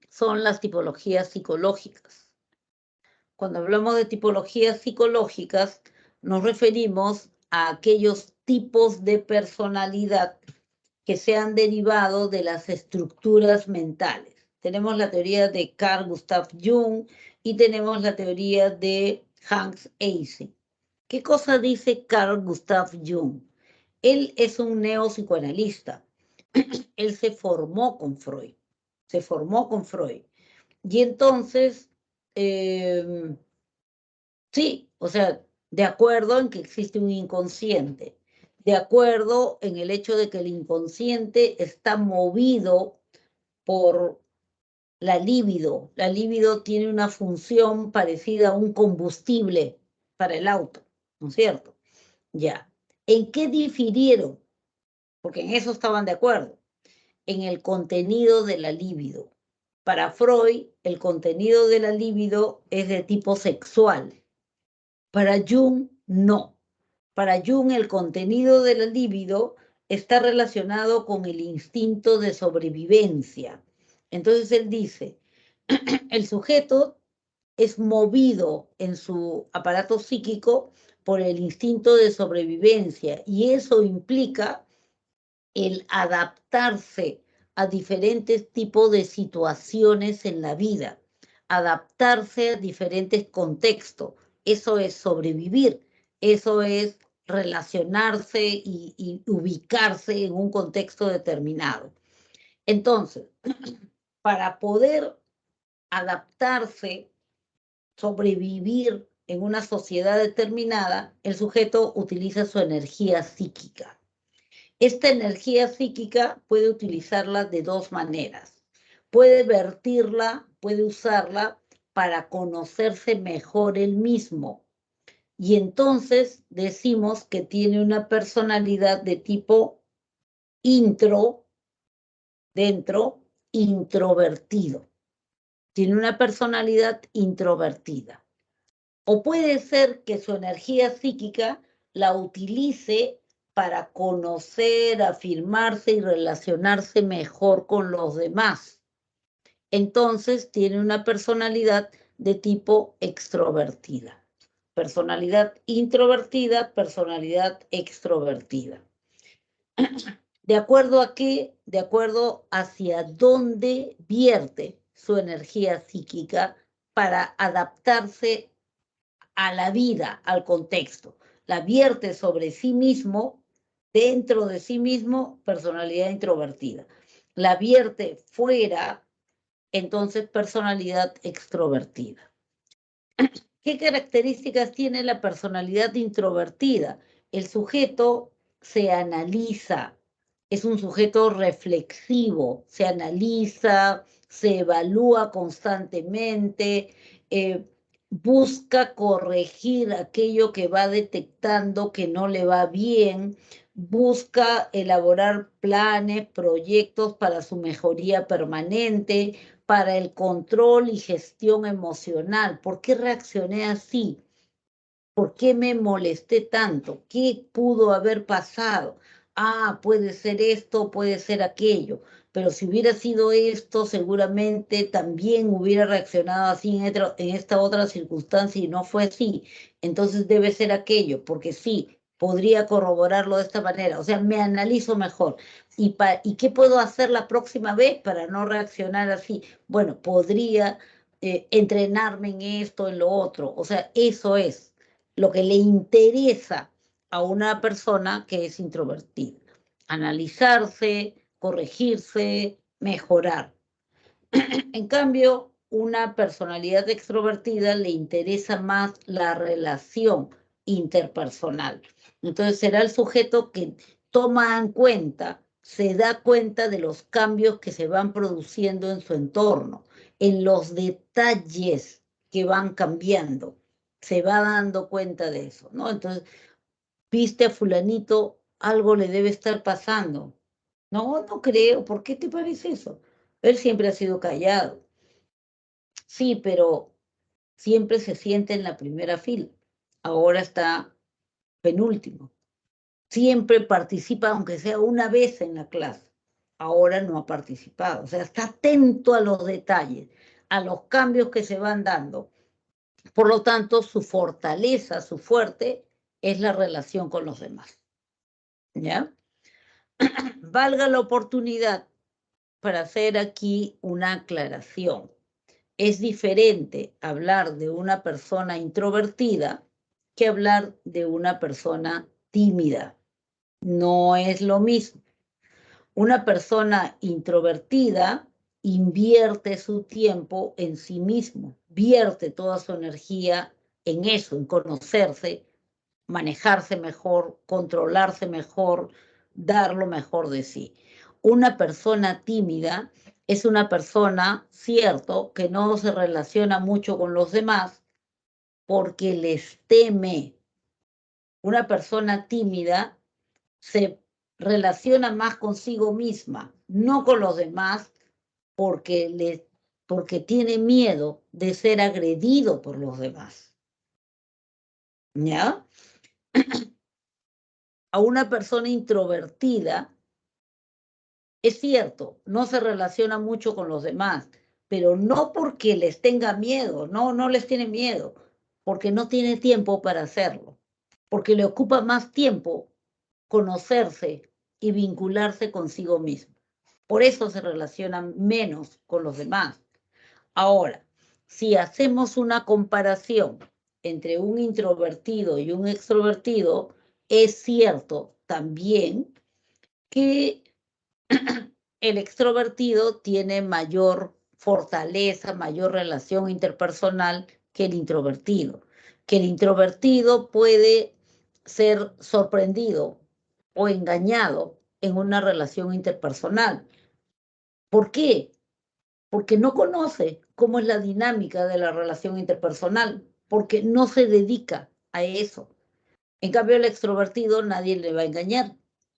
son las tipologías psicológicas. Cuando hablamos de tipologías psicológicas, nos referimos a aquellos tipos de personalidad que se han derivado de las estructuras mentales. Tenemos la teoría de Carl Gustav Jung y tenemos la teoría de Hans Eysen. ¿Qué cosa dice Carl Gustav Jung? Él es un neopsicoanalista. Él se formó con Freud. Y entonces, sí, o sea, de acuerdo en que existe un inconsciente, de acuerdo en el hecho de que el inconsciente está movido por la libido. La libido tiene una función parecida a un combustible para el auto, ¿no es cierto? Ya. ¿En qué difirieron? Porque en eso estaban de acuerdo. En el contenido de la libido. Para Freud, el contenido de la libido es de tipo sexual. Para Jung, no. Para Jung, el contenido de la libido está relacionado con el instinto de sobrevivencia. Entonces él dice, el sujeto es movido en su aparato psíquico por el instinto de sobrevivencia y eso implica el adaptarse a diferentes tipos de situaciones en la vida, adaptarse a diferentes contextos. Eso es sobrevivir, eso es relacionarse y ubicarse en un contexto determinado. Entonces, para poder adaptarse, sobrevivir en una sociedad determinada, el sujeto utiliza su energía psíquica. Esta energía psíquica puede utilizarla de dos maneras. Puede vertirla, puede usarla para conocerse mejor él mismo. Y entonces decimos que tiene una personalidad de tipo introvertido. Tiene una personalidad introvertida. O puede ser que su energía psíquica la utilice para conocer, afirmarse y relacionarse mejor con los demás. Entonces tiene una personalidad de tipo extrovertida. Personalidad introvertida, personalidad extrovertida. ¿De acuerdo a qué? De acuerdo hacia dónde vierte su energía psíquica para adaptarse a la vida, al contexto. La vierte sobre sí mismo, dentro de sí mismo, personalidad introvertida. La vierte fuera, entonces personalidad extrovertida. ¿Qué características tiene la personalidad introvertida? El sujeto se analiza, es un sujeto reflexivo, se analiza, se evalúa constantemente, busca corregir aquello que va detectando que no le va bien, busca elaborar planes, proyectos para su mejoría permanente, para el control y gestión emocional. ¿Por qué reaccioné así? ¿Por qué me molesté tanto? ¿Qué pudo haber pasado? Ah, puede ser esto, puede ser aquello. Pero si hubiera sido esto, seguramente también hubiera reaccionado así en esta otra circunstancia y no fue así. Entonces debe ser aquello, porque sí, podría corroborarlo de esta manera. O sea, me analizo mejor. ¿Y qué puedo hacer la próxima vez para no reaccionar así? Bueno, podría entrenarme en esto, en lo otro. O sea, eso es lo que le interesa a una persona que es introvertida. Analizarse, corregirse, mejorar. En cambio, una personalidad extrovertida le interesa más la relación interpersonal. Entonces será el sujeto que toma en cuenta, se da cuenta de los cambios que se van produciendo en su entorno, en los detalles que van cambiando. Se va dando cuenta de eso, ¿no? Entonces, viste a fulanito, algo le debe estar pasando. No, no creo. ¿Por qué te parece eso? Él siempre ha sido callado. Sí, pero siempre se siente en la primera fila. Ahora está penúltimo. Siempre participa, aunque sea una vez en la clase. Ahora no ha participado. O sea, está atento a los detalles, a los cambios que se van dando. Por lo tanto, su fortaleza, su fuerte, es la relación con los demás. ¿Ya? Valga la oportunidad para hacer aquí una aclaración. Es diferente hablar de una persona introvertida que hablar de una persona tímida. No es lo mismo. Una persona introvertida invierte su tiempo en sí mismo, vierte toda su energía en eso, en conocerse, manejarse mejor, controlarse mejor, dar lo mejor de sí. Una persona tímida es una persona, cierto, que no se relaciona mucho con los demás porque les teme. Una persona tímida se relaciona más consigo misma, no con los demás, porque tiene miedo de ser agredido por los demás. ¿Ya? a una persona introvertida, es cierto, no se relaciona mucho con los demás, pero no porque les tenga miedo, no les tiene miedo, porque no tiene tiempo para hacerlo, porque le ocupa más tiempo conocerse y vincularse consigo mismo. Por eso se relaciona menos con los demás. Ahora, si hacemos una comparación entre un introvertido y un extrovertido, es cierto también que el extrovertido tiene mayor fortaleza, mayor relación interpersonal que el introvertido. Que el introvertido puede ser sorprendido o engañado en una relación interpersonal. ¿Por qué? Porque no conoce cómo es la dinámica de la relación interpersonal, porque no se dedica a eso. En cambio, el extrovertido nadie le va a engañar,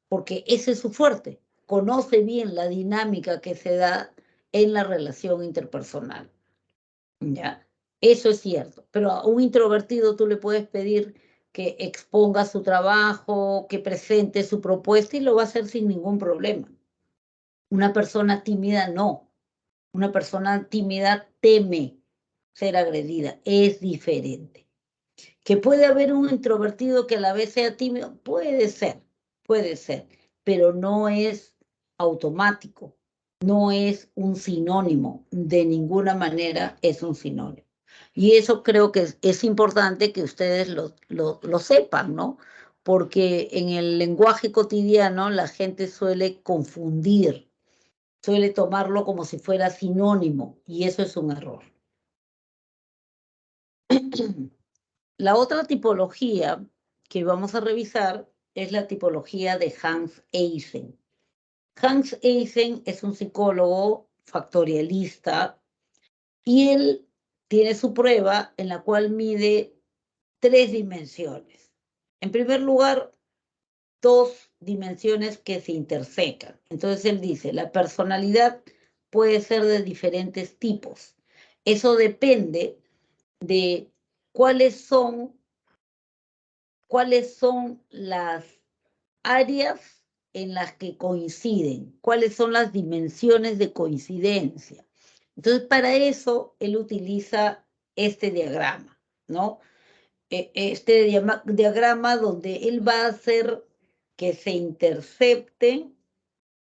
porque ese es su fuerte. Conoce bien la dinámica que se da en la relación interpersonal. ¿Ya? Eso es cierto. Pero a un introvertido tú le puedes pedir que exponga su trabajo, que presente su propuesta y lo va a hacer sin ningún problema. Una persona tímida no. Una persona tímida teme ser agredida. Es diferente. ¿Que puede haber un introvertido que a la vez sea tímido? Puede ser, pero no es automático, no es un sinónimo, de ninguna manera es un sinónimo. Y eso creo que es importante que ustedes lo sepan, ¿no? Porque en el lenguaje cotidiano la gente suele confundir, suele tomarlo como si fuera sinónimo, y eso es un error. La otra tipología que vamos a revisar es la tipología de Hans Eysen. Hans Eysen es un psicólogo factorialista y él tiene su prueba en la cual mide 3 dimensiones. En primer lugar, 2 dimensiones que se intersecan. Entonces él dice, la personalidad puede ser de diferentes tipos. Eso depende de cuáles son las áreas en las que coinciden, cuáles son las dimensiones de coincidencia. Entonces, para eso, él utiliza este diagrama, ¿no? Este diagrama donde él va a hacer que se intercepten,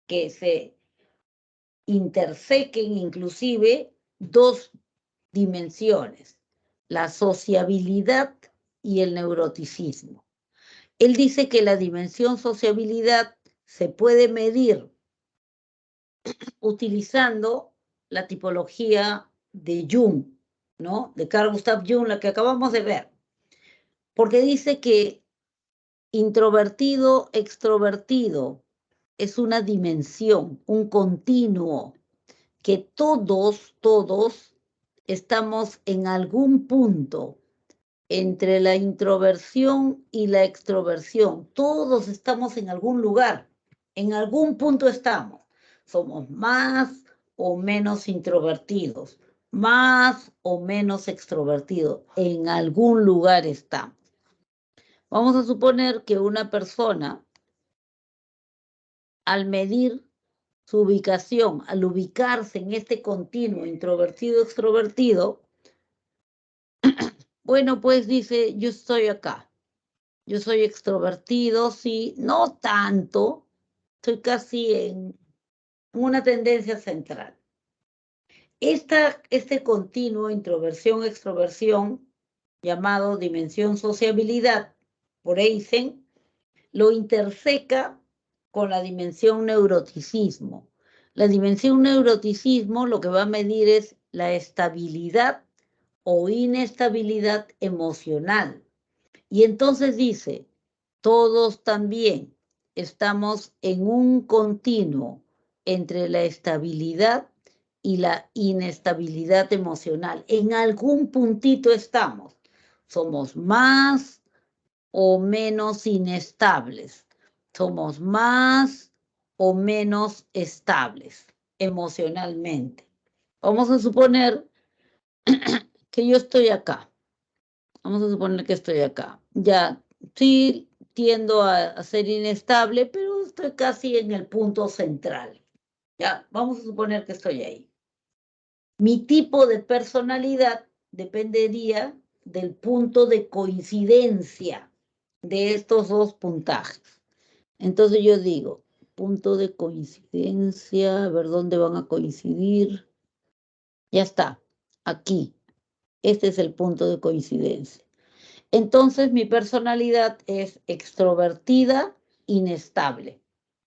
que se intersequen inclusive 2 dimensiones, la sociabilidad y el neuroticismo. Él dice que la dimensión sociabilidad se puede medir utilizando la tipología de Jung, ¿no? De Carl Gustav Jung, la que acabamos de ver. Porque dice que introvertido, extrovertido es una dimensión, un continuo, que todos estamos en algún punto entre la introversión y la extroversión. Todos estamos en algún lugar, en algún punto estamos. Somos más o menos introvertidos, más o menos extrovertidos. En algún lugar estamos. Vamos a suponer que una persona, al medir su ubicación, al ubicarse en este continuo introvertido-extrovertido, bueno, pues dice, yo estoy acá. Yo soy extrovertido, sí, no tanto, estoy casi en una tendencia central. Este continuo introversión-extroversión, llamado dimensión sociabilidad, por Eysen, lo interseca con la dimensión neuroticismo. La dimensión neuroticismo lo que va a medir es la estabilidad o inestabilidad emocional. Y entonces dice, todos también estamos en un continuo entre la estabilidad y la inestabilidad emocional. En algún puntito estamos. Somos más o menos inestables. Somos más o menos estables emocionalmente. Vamos a suponer que yo estoy acá. Vamos a suponer que estoy acá. Ya, sí, tiendo a ser inestable, pero estoy casi en el punto central. Ya, vamos a suponer que estoy ahí. Mi tipo de personalidad dependería del punto de coincidencia de estos dos puntajes. Entonces yo digo, punto de coincidencia, a ver dónde van a coincidir. Ya está, aquí. Este es el punto de coincidencia. Entonces mi personalidad es extrovertida, inestable,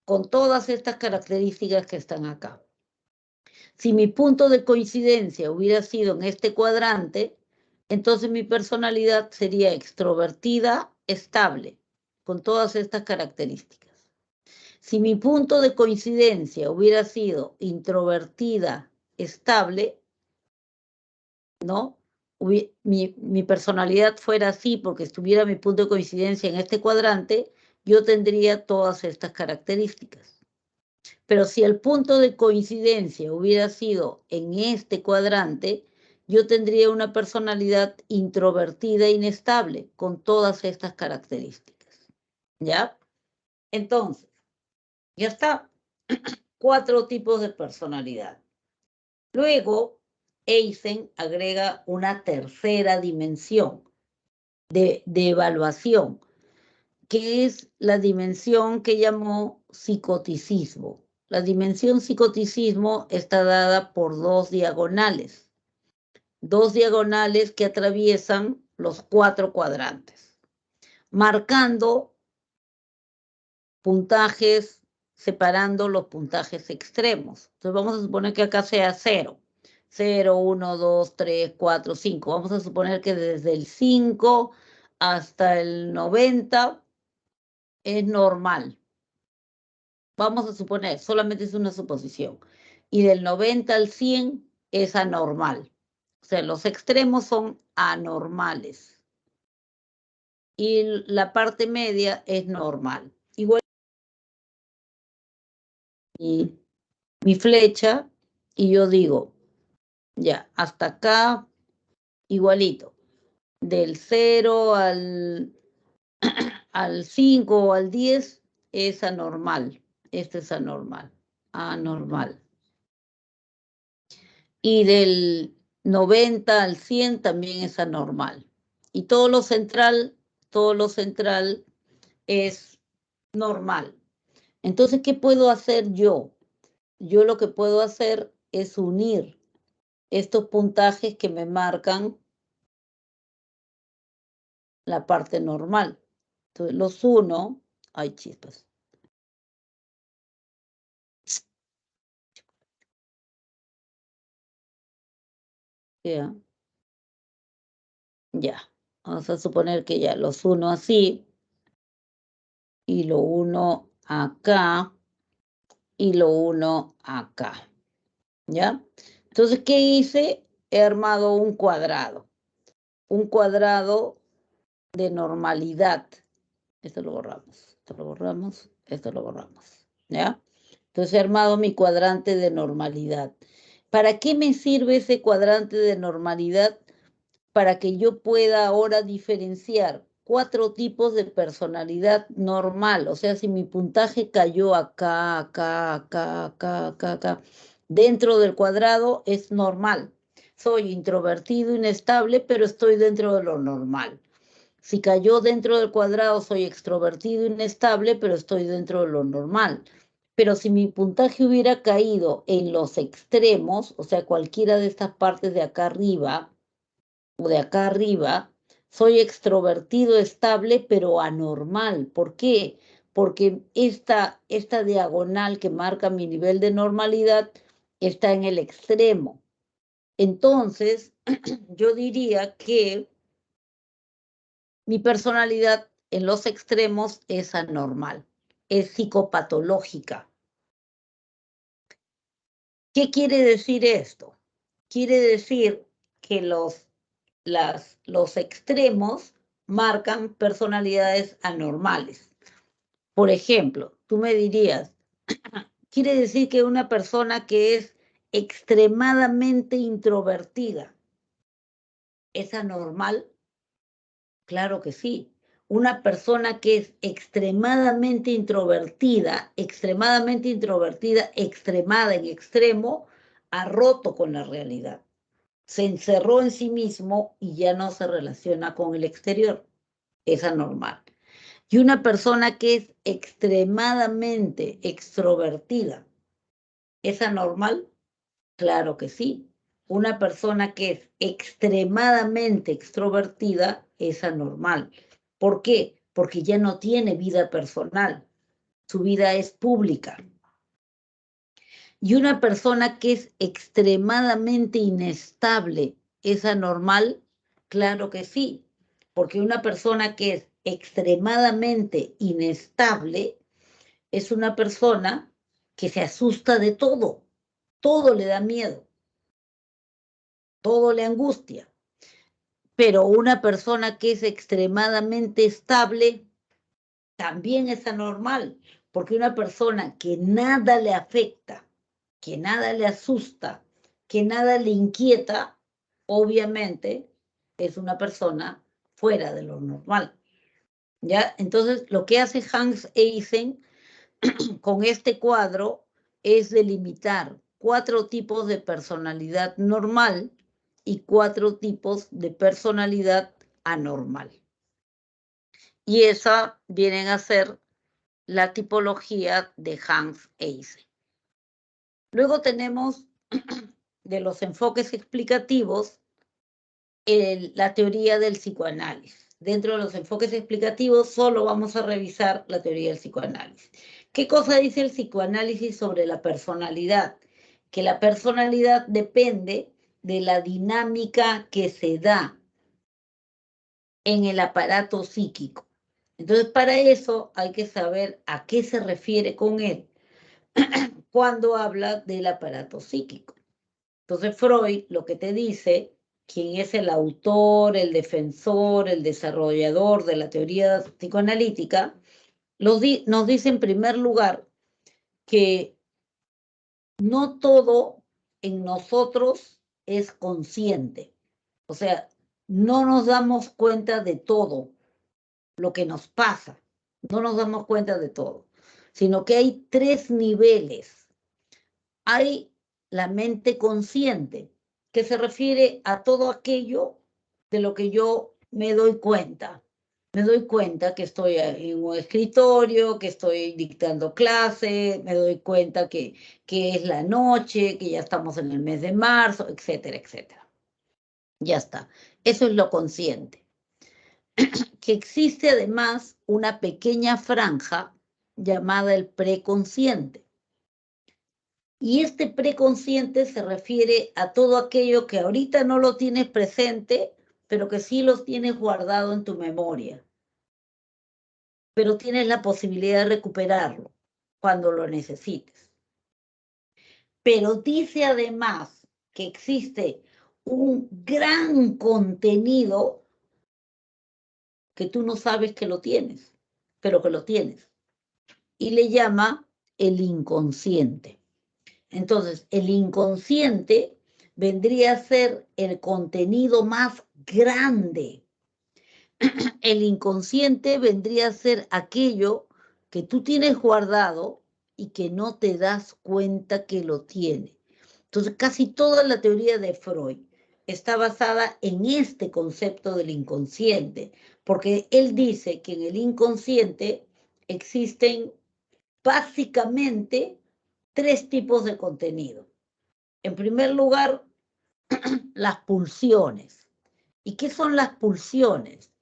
con todas estas características que están acá. Si mi punto de coincidencia hubiera sido en este cuadrante, entonces mi personalidad sería extrovertida, estable, con todas estas características. Si mi punto de coincidencia hubiera sido introvertida, estable, ¿no? Mi personalidad fuera así porque estuviera mi punto de coincidencia en este cuadrante, yo tendría todas estas características. Pero si el punto de coincidencia hubiera sido en este cuadrante, yo tendría una personalidad introvertida e inestable con todas estas características. ¿Ya? Entonces, ya está. 4 tipos de personalidad. Luego, Eysen agrega una tercera dimensión de evaluación, que es la dimensión que llamó psicoticismo. La dimensión psicoticismo está dada por 2 diagonales. 2 diagonales que atraviesan los 4 cuadrantes, marcando puntajes, separando los puntajes extremos. Entonces vamos a suponer que acá sea 0. 0, 1, 2, 3, 4, 5. Vamos a suponer que desde el 5 hasta el 90 es normal. Vamos a suponer, solamente es una suposición. Y del 90 al 100 es anormal. O sea, los extremos son anormales. Y la parte media es normal. Igual mi flecha y yo digo, ya, hasta acá igualito. Del 0 al 5 o al 10 es anormal. Este es anormal. Anormal. Y del 90 al 100 también es anormal. Y todo lo central es normal. Entonces, ¿qué puedo hacer yo? Yo lo que puedo hacer es unir estos puntajes que me marcan la parte normal. Entonces, los uno, ay chispas. Ya. Ya. Vamos a suponer que ya los uno así y lo uno acá y lo uno acá. ¿Ya? Entonces, ¿qué hice? He armado un cuadrado de normalidad. Esto lo borramos, esto lo borramos, esto lo borramos, ¿ya? Entonces he armado mi cuadrante de normalidad. ¿Para qué me sirve ese cuadrante de normalidad? Para que yo pueda ahora diferenciar 4 tipos de personalidad normal. O sea, si mi puntaje cayó acá, acá, acá, acá, acá, acá, dentro del cuadrado es normal. Soy introvertido, inestable, pero estoy dentro de lo normal. Si cayó dentro del cuadrado, soy extrovertido, inestable, pero estoy dentro de lo normal. Pero si mi puntaje hubiera caído en los extremos, o sea, cualquiera de estas partes de acá arriba, o de acá arriba, soy extrovertido, estable, pero anormal. ¿Por qué? Porque esta diagonal que marca mi nivel de normalidad está en el extremo. Entonces, yo diría que mi personalidad en los extremos es anormal, es psicopatológica. ¿Qué quiere decir esto? Quiere decir que los extremos marcan personalidades anormales. Por ejemplo, tú me dirías, quiere decir que una persona que es extremadamente introvertida es anormal. Claro que sí, una persona que es extremadamente introvertida, extremada en extremo, ha roto con la realidad. Se encerró en sí mismo y ya no se relaciona con el exterior. Es anormal. Y una persona que es extremadamente extrovertida, ¿es anormal? Claro que sí. Una persona que es extremadamente extrovertida es anormal. ¿Por qué? Porque ya no tiene vida personal. Su vida es pública. Y una persona que es extremadamente inestable, ¿es anormal? Claro que sí. Porque una persona que es extremadamente inestable es una persona que se asusta de todo. Todo le da miedo. Todo le angustia. Pero una persona que es extremadamente estable también es anormal, porque una persona que nada le afecta, que nada le asusta, que nada le inquieta, obviamente es una persona fuera de lo normal. ¿Ya? Entonces, lo que hace Hans Eysen con este cuadro es delimitar 4 tipos de personalidad normal y 4 tipos de personalidad anormal. Y esa vienen a ser la tipología de Hans Eysen. Luego tenemos de los enfoques explicativos la teoría del psicoanálisis. Dentro de los enfoques explicativos solo vamos a revisar la teoría del psicoanálisis. ¿Qué cosa dice el psicoanálisis sobre la personalidad? Que la personalidad depende de la dinámica que se da en el aparato psíquico. Entonces, para eso hay que saber a qué se refiere con él cuando habla del aparato psíquico. Entonces, Freud lo que te dice, quien es el autor, el defensor, el desarrollador de la teoría psicoanalítica, nos dice en primer lugar que no todo en nosotros es consciente. O sea, no nos damos cuenta de todo lo que nos pasa. No nos damos cuenta de todo, sino que hay 3 niveles. Hay la mente consciente, que se refiere a todo aquello de lo que yo me doy cuenta. Me doy cuenta que estoy en un escritorio, que estoy dictando clase, me doy cuenta que es la noche, que ya estamos en el mes de marzo, etcétera, etcétera. Ya está. Eso es lo consciente. Que existe además una pequeña franja llamada el preconsciente. Y este preconsciente se refiere a todo aquello que ahorita no lo tienes presente, pero que sí lo tienes guardado en tu memoria. Pero tienes la posibilidad de recuperarlo cuando lo necesites. Pero dice además que existe un gran contenido que tú no sabes que lo tienes, pero que lo tienes. Y le llama el inconsciente. Entonces, el inconsciente vendría a ser el contenido más grande. El inconsciente vendría a ser aquello que tú tienes guardado y que no te das cuenta que lo tiene. Entonces, casi toda la teoría de Freud está basada en este concepto del inconsciente, porque él dice que en el inconsciente existen básicamente 3 tipos de contenido. En primer lugar, las pulsiones. ¿Y qué son las pulsiones?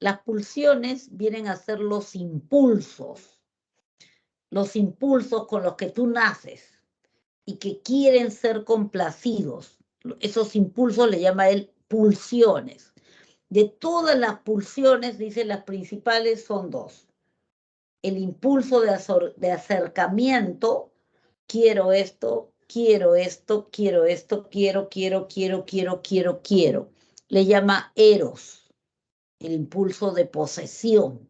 Las pulsiones vienen a ser los impulsos con los que tú naces y que quieren ser complacidos. Esos impulsos le llama él pulsiones. De todas las pulsiones, dice, las principales son 2. El impulso de acercamiento, quiero esto, quiero esto, quiero esto, quiero. Le llama eros, el impulso de posesión.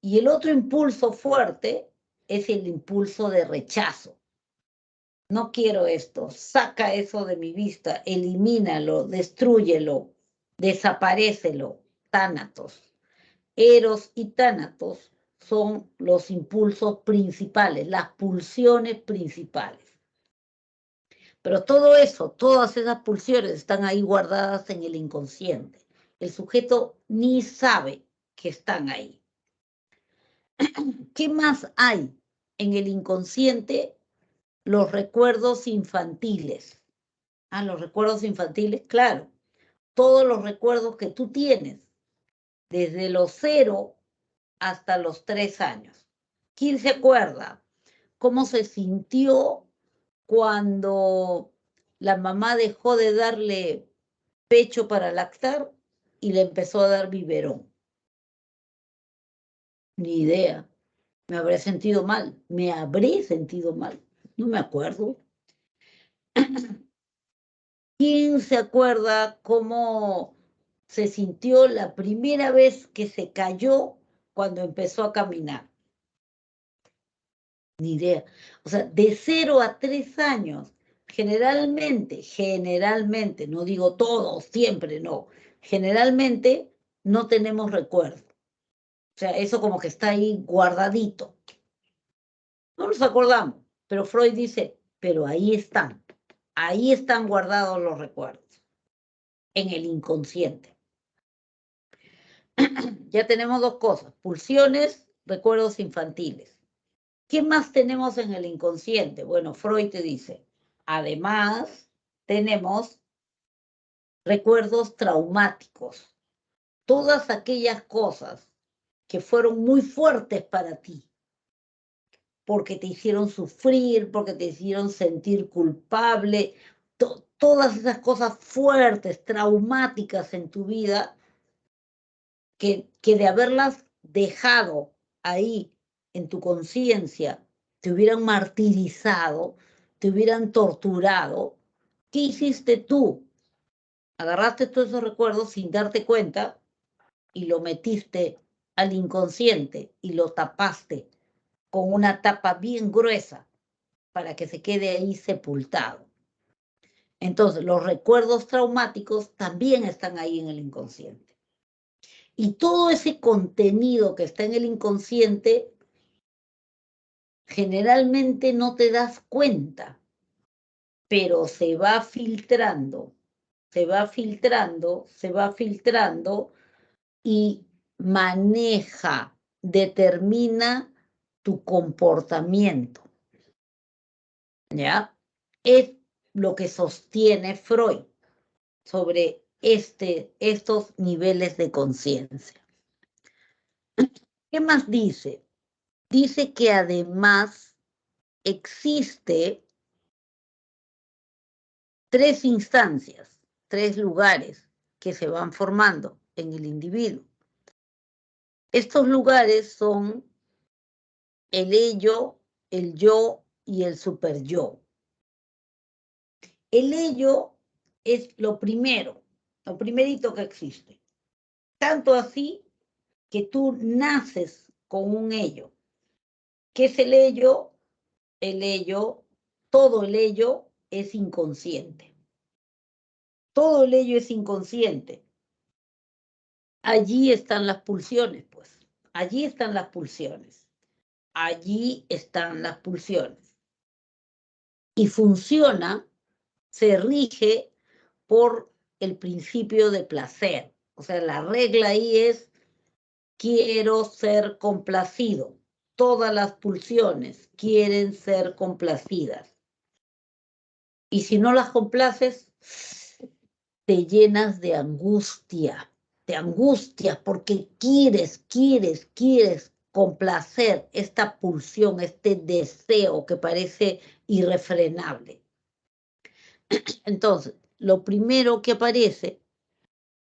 Y el otro impulso fuerte es el impulso de rechazo. No quiero esto, saca eso de mi vista, elimínalo, destrúyelo, desaparécelo, tánatos. Eros y Tánatos son los impulsos principales, las pulsiones principales. Pero todo eso, todas esas pulsiones están ahí guardadas en el inconsciente. El sujeto ni sabe que están ahí. ¿Qué más hay en el inconsciente? Los recuerdos infantiles. Ah, los recuerdos infantiles, claro. Todos los recuerdos que tú tienes, desde los 0 hasta los 3 años. ¿Quién se acuerda cómo se sintió cuando la mamá dejó de darle pecho para lactar y le empezó a dar biberón? Ni idea. Me habré sentido mal. Me habré sentido mal. No me acuerdo. ¿Quién se acuerda cómo se sintió la primera vez que se cayó cuando empezó a caminar? Ni idea. O sea, de 0 a 3 años, generalmente, no digo todos, siempre no, generalmente no tenemos recuerdo. O sea, eso como que está ahí guardadito. No nos acordamos, pero Freud dice, pero ahí están guardados los recuerdos, en el inconsciente. Ya tenemos dos cosas, pulsiones, recuerdos infantiles. ¿Qué más tenemos en el inconsciente? Bueno, Freud te dice, además tenemos recuerdos traumáticos, todas aquellas cosas que fueron muy fuertes para ti, porque te hicieron sufrir, porque te hicieron sentir culpable, todas esas cosas fuertes, traumáticas en tu vida, que de haberlas dejado ahí en tu conciencia, te hubieran martirizado, te hubieran torturado. ¿Qué hiciste tú? Agarraste todos esos recuerdos sin darte cuenta y lo metiste al inconsciente y lo tapaste con una tapa bien gruesa para que se quede ahí sepultado. Entonces, los recuerdos traumáticos también están ahí en el inconsciente. Y todo ese contenido que está en el inconsciente, generalmente no te das cuenta, pero se va filtrando y maneja, determina tu comportamiento. ¿Ya? Es lo que sostiene Freud sobre estos niveles de conciencia. ¿Qué más dice? Dice que además existe 3 instancias, 3 lugares que se van formando en el individuo. Estos lugares son el ello, el yo y el superyo. El ello es lo primerito que existe. Tanto así que tú naces con un ello. ¿Qué es el ello? El ello, todo el ello es inconsciente. Todo el ello es inconsciente. Allí están las pulsiones, pues. Allí están las pulsiones. Allí están las pulsiones. Y funciona, se rige por el principio de placer. O sea, la regla ahí es, quiero ser complacido. Todas las pulsiones quieren ser complacidas. Y si no las complaces, te llenas de angustia porque quieres complacer esta pulsión, este deseo que parece irrefrenable. Entonces, lo primero que aparece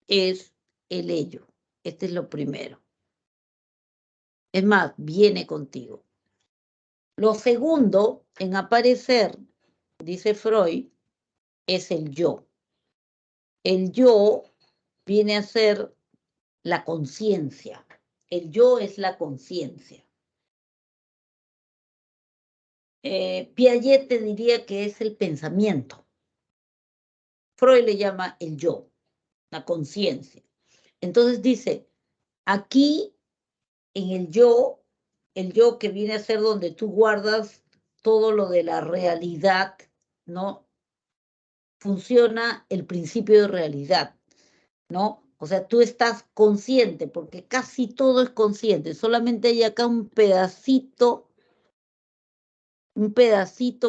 es el ello. Este es lo primero. Es más, viene contigo. Lo segundo en aparecer, dice Freud, es el yo. El yo viene a ser la conciencia. El yo es la conciencia. Piaget te diría que es el pensamiento. Freud le llama el yo, la conciencia. Entonces dice, aquí en el yo que viene a ser donde tú guardas todo lo de la realidad, ¿no? Funciona el principio de realidad, ¿no? O sea, tú estás consciente, porque casi todo es consciente, solamente hay acá un pedacito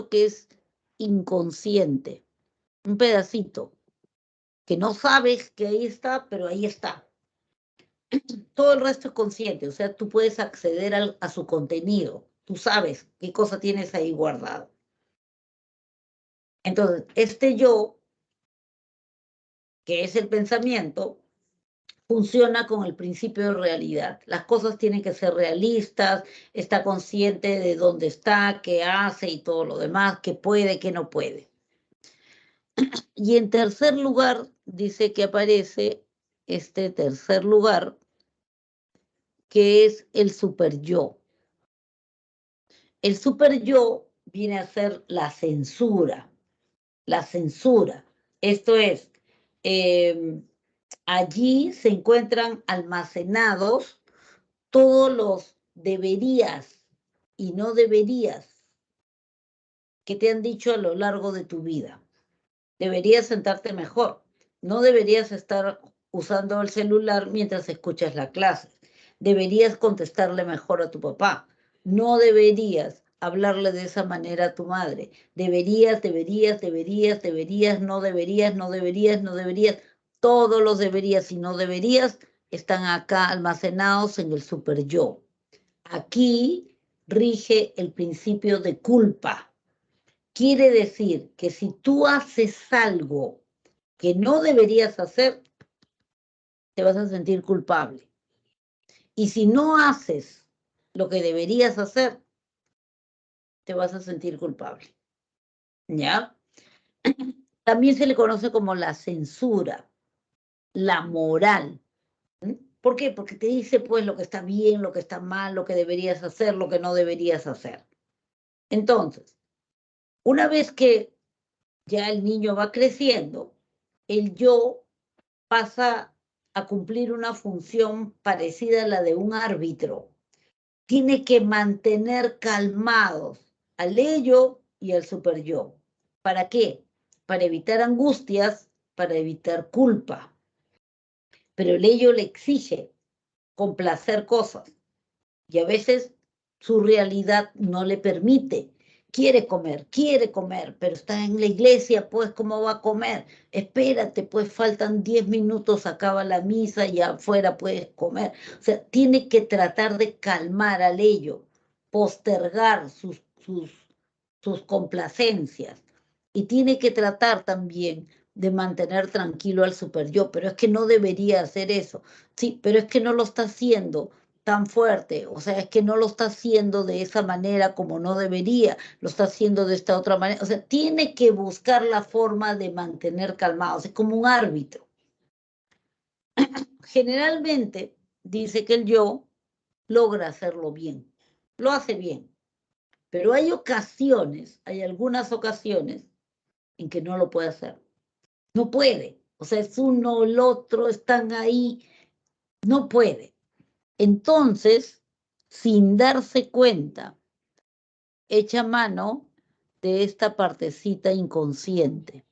que es inconsciente, un pedacito que no sabes que ahí está, pero ahí está. Todo el resto es consciente, o sea, tú puedes acceder a su contenido, tú sabes qué cosa tienes ahí guardado. Entonces, este yo, que es el pensamiento, funciona con el principio de realidad. Las cosas tienen que ser realistas, está consciente de dónde está, qué hace y todo lo demás, qué puede, qué no puede. Y en tercer lugar, dice que aparece este tercer lugar, que es el superyo. El superyo viene a ser la censura. La censura. Esto es, allí se encuentran almacenados todos los deberías y no deberías que te han dicho a lo largo de tu vida. Deberías sentarte mejor. No deberías estar usando el celular mientras escuchas la clase. Deberías contestarle mejor a tu papá. No deberías hablarle de esa manera a tu madre. Deberías, no deberías. Todos los deberías y no deberías están acá almacenados en el super yo. Aquí rige el principio de culpa. Quiere decir que si tú haces algo que no deberías hacer, te vas a sentir culpable. Y si no haces lo que deberías hacer, te vas a sentir culpable. ¿Ya? También se le conoce como la censura, la moral. ¿Por qué? Porque te dice pues lo que está bien, lo que está mal, lo que deberías hacer, lo que no deberías hacer. Entonces, una vez que ya el niño va creciendo, el yo pasa a cumplir una función parecida a la de un árbitro. Tiene que mantener calmados al ello y al superyo. ¿Para qué? Para evitar angustias, para evitar culpa. Pero el ello le exige complacer cosas y a veces su realidad no le permite. Quiere comer, pero está en la iglesia, pues, ¿cómo va a comer? Espérate, pues, faltan 10 minutos, acaba la misa y afuera puedes comer. O sea, tiene que tratar de calmar al ello, postergar sus complacencias. Y tiene que tratar también de mantener tranquilo al superyo, pero es que no debería hacer eso. Sí, pero es que no lo está haciendo tan fuerte, o sea, es que no lo está haciendo de esa manera como no debería, lo está haciendo de esta otra manera, o sea, tiene que buscar la forma de mantener calmados, es como un árbitro. Generalmente dice que el yo logra hacerlo bien, lo hace bien, pero hay algunas ocasiones en que no lo puede hacer, no puede, o sea, es uno o el otro, están ahí, no puede. Entonces, sin darse cuenta, echa mano de esta partecita inconsciente,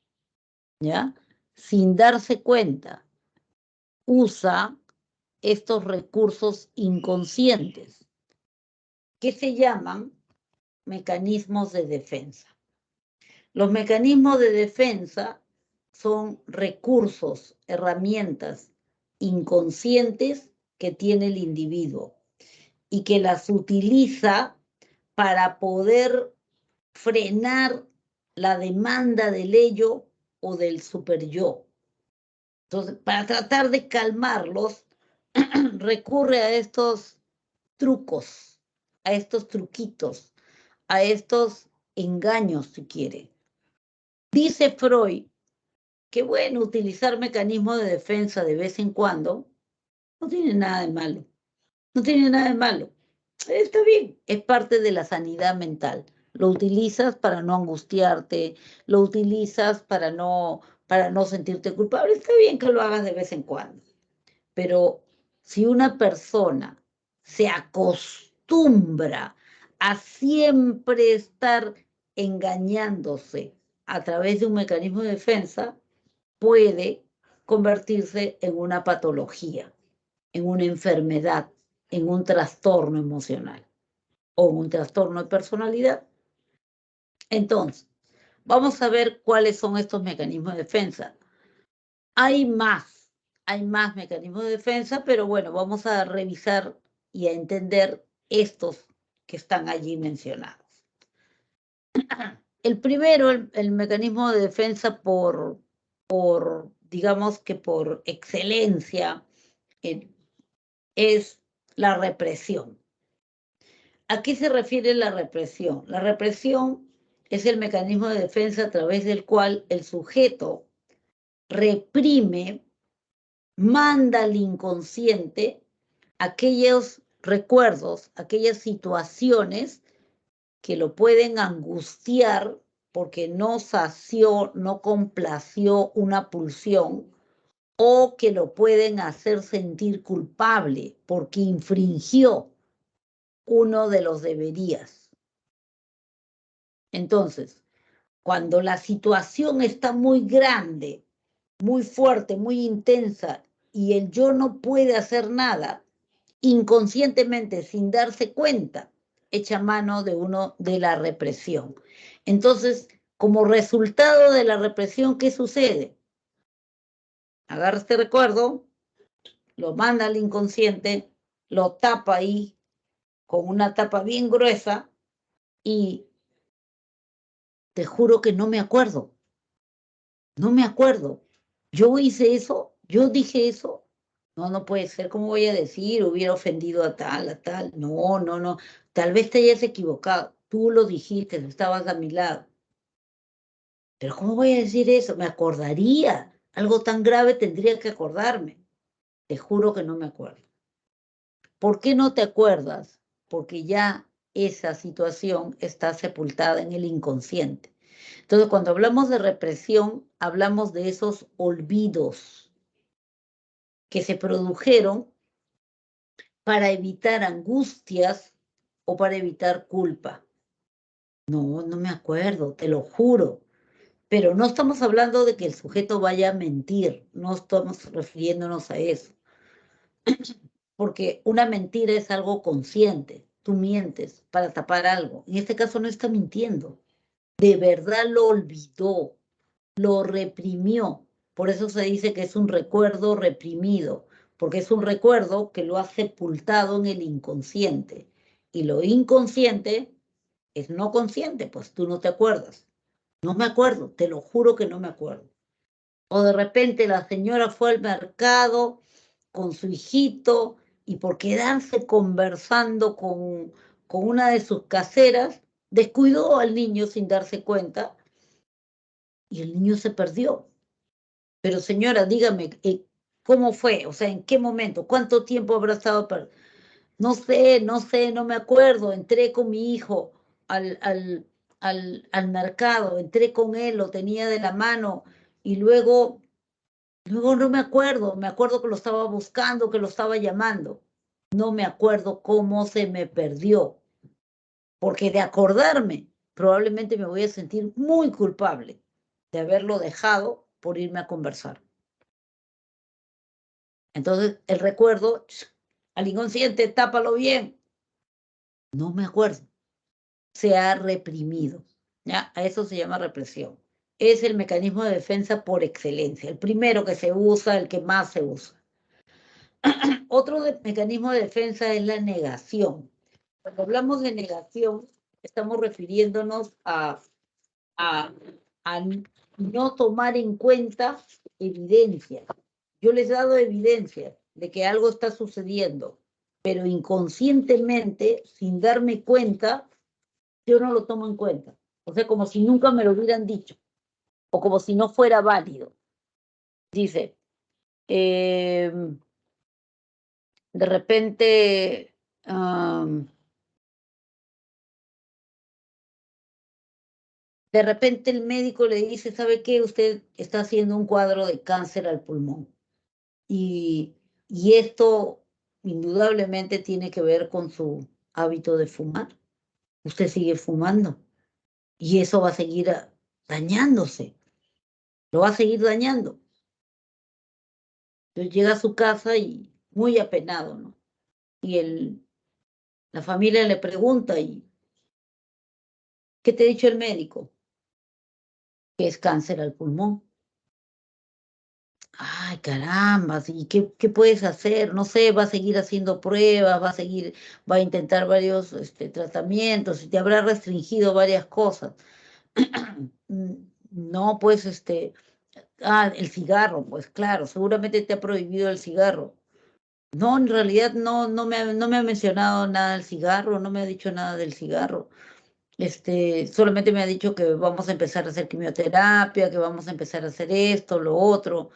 ¿ya? Sin darse cuenta, usa estos recursos inconscientes que se llaman mecanismos de defensa. Los mecanismos de defensa son recursos, herramientas inconscientes que tiene el individuo y que las utiliza para poder frenar la demanda del ello o del superyo. Entonces, para tratar de calmarlos, recurre a estos trucos, a estos truquitos, a estos engaños, si quiere. Dice Freud que, bueno, utilizar mecanismos de defensa de vez en cuando no tiene nada de malo. No tiene nada de malo. Está bien, es parte de la sanidad mental. Lo utilizas para no angustiarte, lo utilizas para no sentirte culpable. Está bien que lo hagas de vez en cuando. Pero si una persona se acostumbra a siempre estar engañándose a través de un mecanismo de defensa, puede convertirse en una patología, en una enfermedad, en un trastorno emocional o en un trastorno de personalidad. Entonces, vamos a ver cuáles son estos mecanismos de defensa. Hay más mecanismos de defensa, pero bueno, vamos a revisar y a entender estos que están allí mencionados. El primero, el mecanismo de defensa digamos que por excelencia, es la represión. ¿A qué se refiere la represión? La represión es el mecanismo de defensa a través del cual el sujeto reprime, manda al inconsciente aquellos recuerdos, aquellas situaciones que lo pueden angustiar porque no sació, no complació una pulsión, o que lo pueden hacer sentir culpable porque infringió uno de los deberías. Entonces, cuando la situación está muy grande, muy fuerte, muy intensa, y el yo no puede hacer nada, inconscientemente, sin darse cuenta, echa mano de la represión. Entonces, como resultado de la represión, ¿qué sucede? Agarra este recuerdo, lo manda al inconsciente, lo tapa ahí con una tapa bien gruesa y te juro que no me acuerdo. No me acuerdo. Yo hice eso, yo dije eso. No, no puede ser. ¿Cómo voy a decir? Hubiera ofendido a tal, a tal. No, no, no. Tal vez te hayas equivocado. Tú lo dijiste, estabas a mi lado. Pero ¿cómo voy a decir eso? Me acordaría. Algo tan grave tendría que acordarme. Te juro que no me acuerdo. ¿Por qué no te acuerdas? Porque ya esa situación está sepultada en el inconsciente. Entonces, cuando hablamos de represión, hablamos de esos olvidos que se produjeron para evitar angustias o para evitar culpa. No, no me acuerdo, te lo juro. Pero no estamos hablando de que el sujeto vaya a mentir, no estamos refiriéndonos a eso. Porque una mentira es algo consciente. Tú mientes para tapar algo. En este caso no está mintiendo. De verdad lo olvidó, lo reprimió. Por eso se dice que es un recuerdo reprimido, porque es un recuerdo que lo ha sepultado en el inconsciente. Y lo inconsciente es no consciente, pues tú no te acuerdas. No me acuerdo, te lo juro que no me acuerdo. O de repente la señora fue al mercado con su hijito y por quedarse conversando con una de sus caseras, descuidó al niño sin darse cuenta y el niño se perdió. Pero señora, dígame, ¿cómo fue? O sea, ¿en qué momento? ¿Cuánto tiempo habrá estado perdido? No sé, no me acuerdo. Entré con mi hijo al mercado, entré con él, lo tenía de la mano y luego no me acuerdo que lo estaba buscando, que lo estaba llamando. No me acuerdo cómo se me perdió, porque de acordarme, probablemente me voy a sentir muy culpable de haberlo dejado por irme a conversar. Entonces, el recuerdo, al inconsciente, tápalo bien. No me acuerdo. Se ha reprimido. ¿Ya? A eso se llama represión. Es el mecanismo de defensa por excelencia, el primero que se usa, el que más se usa. Otro mecanismo de defensa es la negación. Cuando hablamos de negación, estamos refiriéndonos a no tomar en cuenta evidencia. Yo les he dado evidencia de que algo está sucediendo, pero inconscientemente, sin darme cuenta, yo no lo tomo en cuenta. O sea, como si nunca me lo hubieran dicho, o como si no fuera válido. Dice, de repente, el médico le dice, ¿sabe qué? Usted está haciendo un cuadro de cáncer al pulmón. Y esto indudablemente tiene que ver con su hábito de fumar. Usted sigue fumando y eso va a seguir dañándose, lo va a seguir dañando. Entonces llega a su casa y muy apenado, ¿no? Y la familia le pregunta, ¿y qué te ha dicho el médico? Que es cáncer al pulmón. Ay, caramba, ¿y qué puedes hacer? No sé, va a seguir haciendo pruebas, va a intentar varios tratamientos y te habrá restringido varias cosas. No, pues, el cigarro, pues claro, seguramente te ha prohibido el cigarro. No, en realidad no me ha mencionado nada del cigarro, no me ha dicho nada del cigarro. Solamente me ha dicho que vamos a empezar a hacer quimioterapia, que vamos a empezar a hacer esto, lo otro.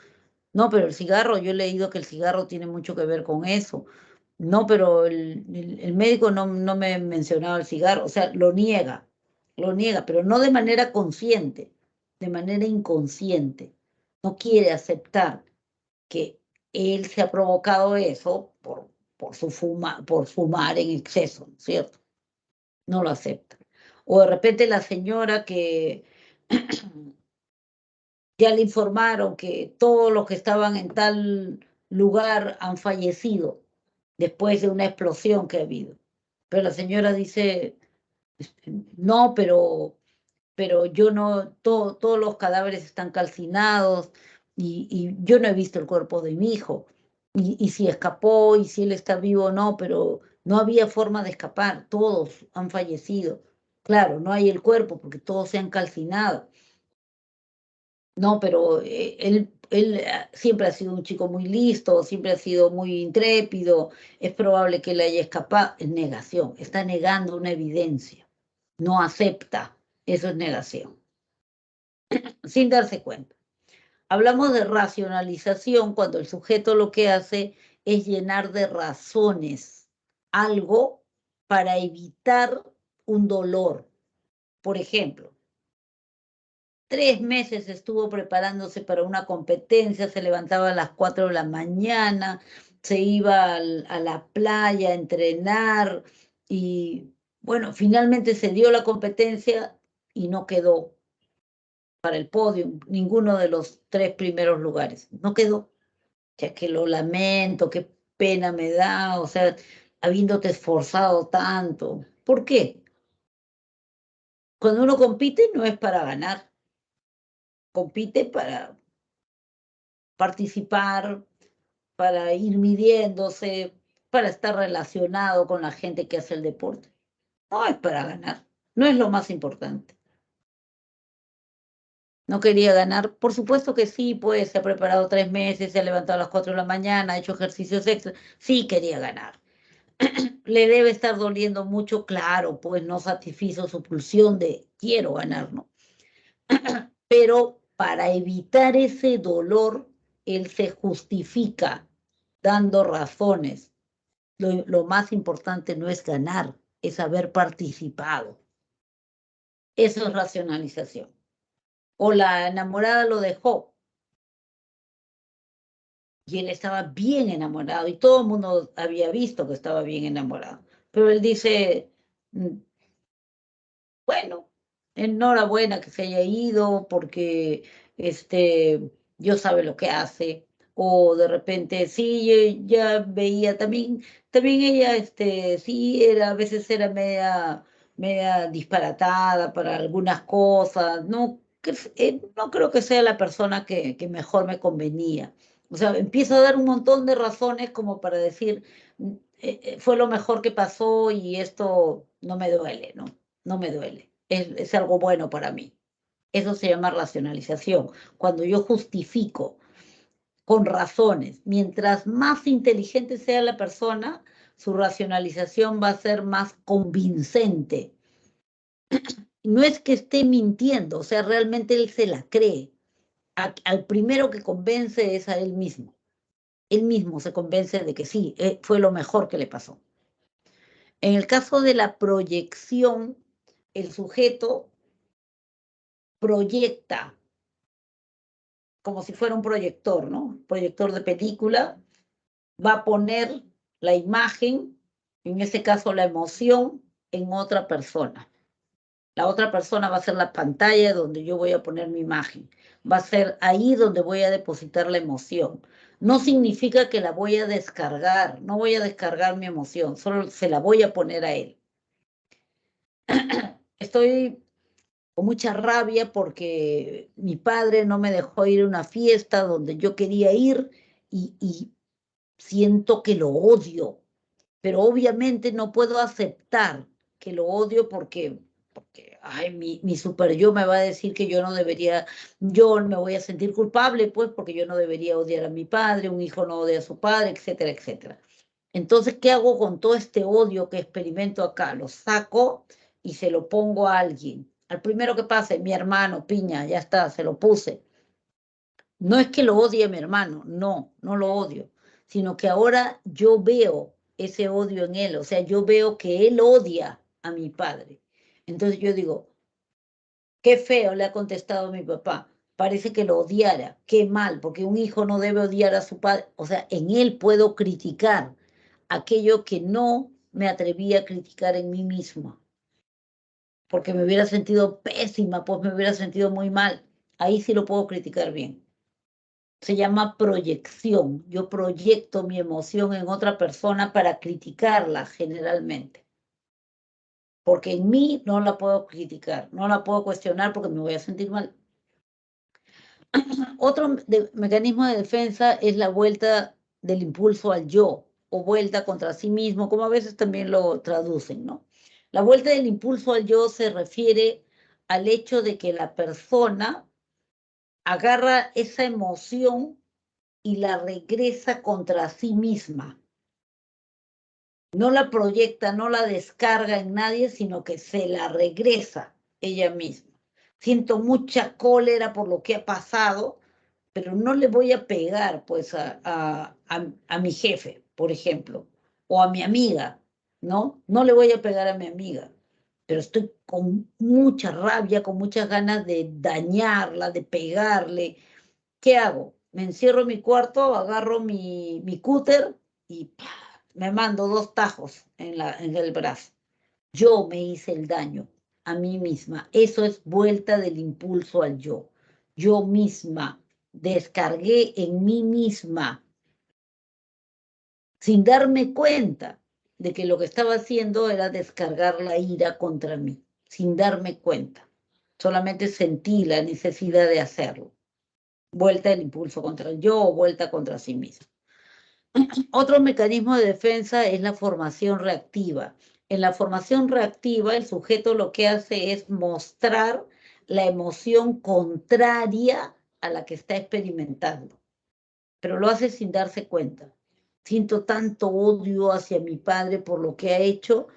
No, pero el cigarro, yo he leído que el cigarro tiene mucho que ver con eso. No, pero el médico no me mencionaba el cigarro, o sea, lo niega, pero no de manera consciente, de manera inconsciente. No quiere aceptar que él se ha provocado eso por fumar en exceso, ¿no es cierto? No lo acepta. O de repente la señora que ya le informaron que todos los que estaban en tal lugar han fallecido después de una explosión que ha habido. Pero la señora dice, no, pero yo no, todos los cadáveres están calcinados y yo no he visto el cuerpo de mi hijo. Y si escapó y si él está vivo o no, pero no había forma de escapar, todos han fallecido. Claro, no hay el cuerpo porque todos se han calcinado. No, pero él siempre ha sido un chico muy listo, siempre ha sido muy intrépido, es probable que él haya escapado. Es negación, está negando una evidencia, no acepta, eso es negación, sin darse cuenta. Hablamos de racionalización cuando el sujeto lo que hace es llenar de razones algo para evitar un dolor. Por ejemplo, 3 meses estuvo preparándose para una competencia, se levantaba a las 4 de la mañana, se iba a la playa a entrenar y bueno, finalmente se dio la competencia y no quedó para el podio, ninguno de los 3 primeros lugares, no quedó. Ya que lo lamento, qué pena me da, o sea, habiéndote esforzado tanto. ¿Por qué? Cuando uno compite no es para ganar, compite para participar, para ir midiéndose, para estar relacionado con la gente que hace el deporte. No es para ganar, no es lo más importante. No quería ganar, por supuesto que sí, pues se ha preparado 3 meses, se ha levantado a las 4 de la mañana, ha hecho ejercicios extra, sí quería ganar. Le debe estar doliendo mucho, claro, pues no satisfizo su pulsión de quiero ganar, ¿no? Pero para evitar ese dolor, él se justifica dando razones. Lo más importante no es ganar, es haber participado. Eso es racionalización. O la enamorada lo dejó y él estaba bien enamorado y todo el mundo había visto que estaba bien enamorado. Pero él dice, bueno, enhorabuena que se haya ido porque Dios sabe lo que hace. O de repente, sí, yo ya veía también ella, sí, a veces era media disparatada para algunas cosas. No creo que sea la persona que mejor me convenía. O sea, empiezo a dar un montón de razones como para decir, fue lo mejor que pasó y esto no me duele, ¿no? No me duele, es algo bueno para mí. Eso se llama racionalización. Cuando yo justifico con razones, mientras más inteligente sea la persona, su racionalización va a ser más convincente. No es que esté mintiendo, o sea, realmente él se la cree. Al primero que convence es a él mismo. Él mismo se convence de que sí, fue lo mejor que le pasó. En el caso de la proyección, el sujeto proyecta como si fuera un proyector, ¿no? Proyector de película, va a poner la imagen, en este caso la emoción, en otra persona. La otra persona va a ser la pantalla donde yo voy a poner mi imagen. Va a ser ahí donde voy a depositar la emoción. No significa que la voy a descargar, no voy a descargar mi emoción, solo se la voy a poner a él. Estoy con mucha rabia porque mi padre no me dejó ir a una fiesta donde yo quería ir y siento que lo odio, pero obviamente no puedo aceptar que lo odio porque ay, mi super yo me va a decir que yo no debería, yo me voy a sentir culpable, pues, porque yo no debería odiar a mi padre, un hijo no odia a su padre, etcétera, etcétera. Entonces, ¿qué hago con todo este odio que experimento acá? Lo saco y se lo pongo a alguien. Al primero que pase, mi hermano, piña, ya está, se lo puse. No es que lo odie a mi hermano, no, no lo odio, sino que ahora yo veo ese odio en él, o sea, yo veo que él odia a mi padre. Entonces yo digo, qué feo le ha contestado mi papá, parece que lo odiara, qué mal, porque un hijo no debe odiar a su padre, o sea, en él puedo criticar aquello que no me atreví a criticar en mí misma, porque me hubiera sentido pésima, pues me hubiera sentido muy mal, ahí sí lo puedo criticar bien. Se llama proyección. Yo proyecto mi emoción en otra persona para criticarla generalmente. Porque en mí no la puedo criticar, no la puedo cuestionar porque me voy a sentir mal. Otro mecanismo de defensa es la vuelta del impulso al yo o vuelta contra sí mismo, como a veces también lo traducen, ¿no? La vuelta del impulso al yo se refiere al hecho de que la persona agarra esa emoción y la regresa contra sí misma. No la proyecta, no la descarga en nadie, sino que se la regresa ella misma. Siento mucha cólera por lo que ha pasado, pero no le voy a pegar pues a mi jefe, por ejemplo, o a mi amiga, ¿no? No le voy a pegar a mi amiga, pero estoy con mucha rabia, con muchas ganas de dañarla, de pegarle. ¿Qué hago? Me encierro en mi cuarto, agarro mi cúter y ¡pah! Me mando 2 tajos en el brazo. Yo me hice el daño a mí misma. Eso es vuelta del impulso al yo. Yo misma descargué en mí misma sin darme cuenta de que lo que estaba haciendo era descargar la ira contra mí, sin darme cuenta. Solamente sentí la necesidad de hacerlo. Vuelta del impulso contra el yo o vuelta contra sí mismo. Otro mecanismo de defensa es la formación reactiva. En la formación reactiva, el sujeto lo que hace es mostrar la emoción contraria a la que está experimentando, pero lo hace sin darse cuenta. Siento tanto odio hacia mi padre por lo que ha hecho,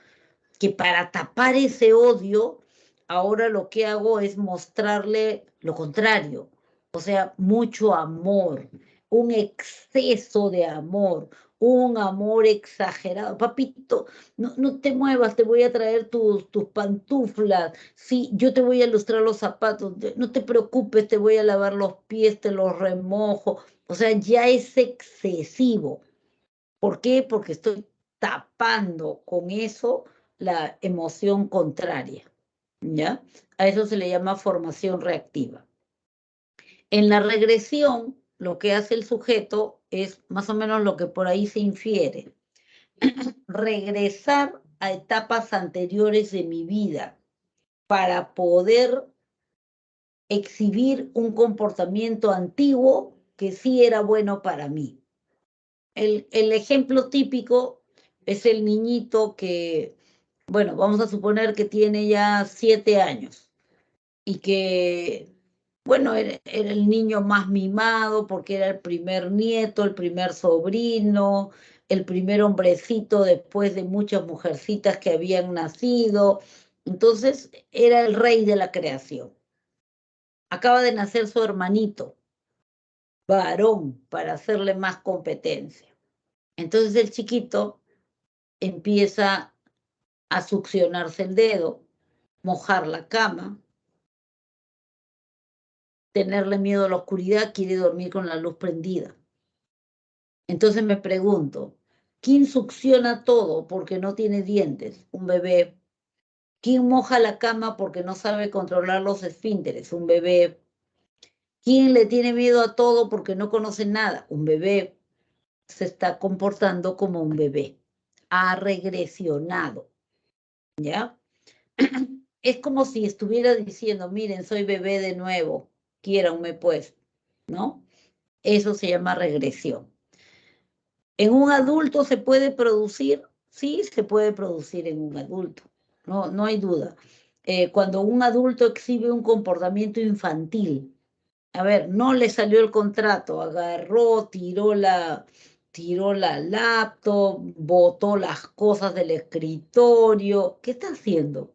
que para tapar ese odio, ahora lo que hago es mostrarle lo contrario, o sea, mucho amor, un exceso de amor, un amor exagerado. Papito, no te muevas, te voy a traer tus pantuflas, sí, yo te voy a lustrar los zapatos, no te preocupes, te voy a lavar los pies, te los remojo. O sea, ya es excesivo. ¿Por qué? Porque estoy tapando con eso la emoción contraria, ¿ya? A eso se le llama formación reactiva. En la regresión, lo que hace el sujeto es más o menos lo que por ahí se infiere. Regresar a etapas anteriores de mi vida para poder exhibir un comportamiento antiguo que sí era bueno para mí. El ejemplo típico es el niñito que, bueno, vamos a suponer que tiene ya 7 años y que, bueno, era el niño más mimado porque era el primer nieto, el primer sobrino, el primer hombrecito después de muchas mujercitas que habían nacido. Entonces, era el rey de la creación. Acaba de nacer su hermanito, varón, para hacerle más competencia. Entonces el chiquito empieza a succionarse el dedo, mojar la cama, tenerle miedo a la oscuridad, quiere dormir con la luz prendida. Entonces me pregunto, ¿Quién succiona todo porque no tiene dientes? Un bebé. ¿Quién moja la cama porque no sabe controlar los esfínteres? Un bebé. ¿Quién le tiene miedo a todo porque no conoce nada? Un bebé. Se está comportando como un bebé. Ha regresionado. ¿Ya? Es como si estuviera diciendo, miren, soy bebé de nuevo, quiéranme pues, ¿no? Eso se llama regresión. ¿En un adulto se puede producir? Sí, se puede producir en un adulto, no hay duda. Cuando un adulto exhibe un comportamiento infantil, a ver, no le salió el contrato, agarró, tiró la laptop, botó las cosas del escritorio, ¿qué está haciendo?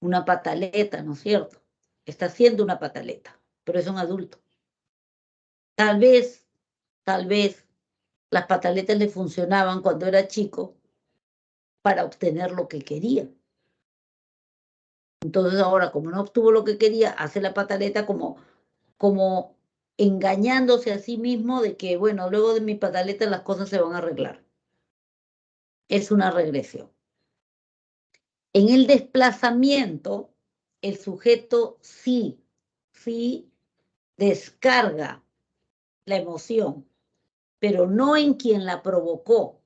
Una pataleta, ¿no es cierto? Está haciendo una pataleta, pero es un adulto. Tal vez, las pataletas le funcionaban cuando era chico para obtener lo que quería. Entonces ahora, como no obtuvo lo que quería, hace la pataleta como engañándose a sí mismo de que, bueno, luego de mi pataleta las cosas se van a arreglar. Es una regresión. En el desplazamiento, el sujeto sí descarga la emoción, pero no en quien la provocó,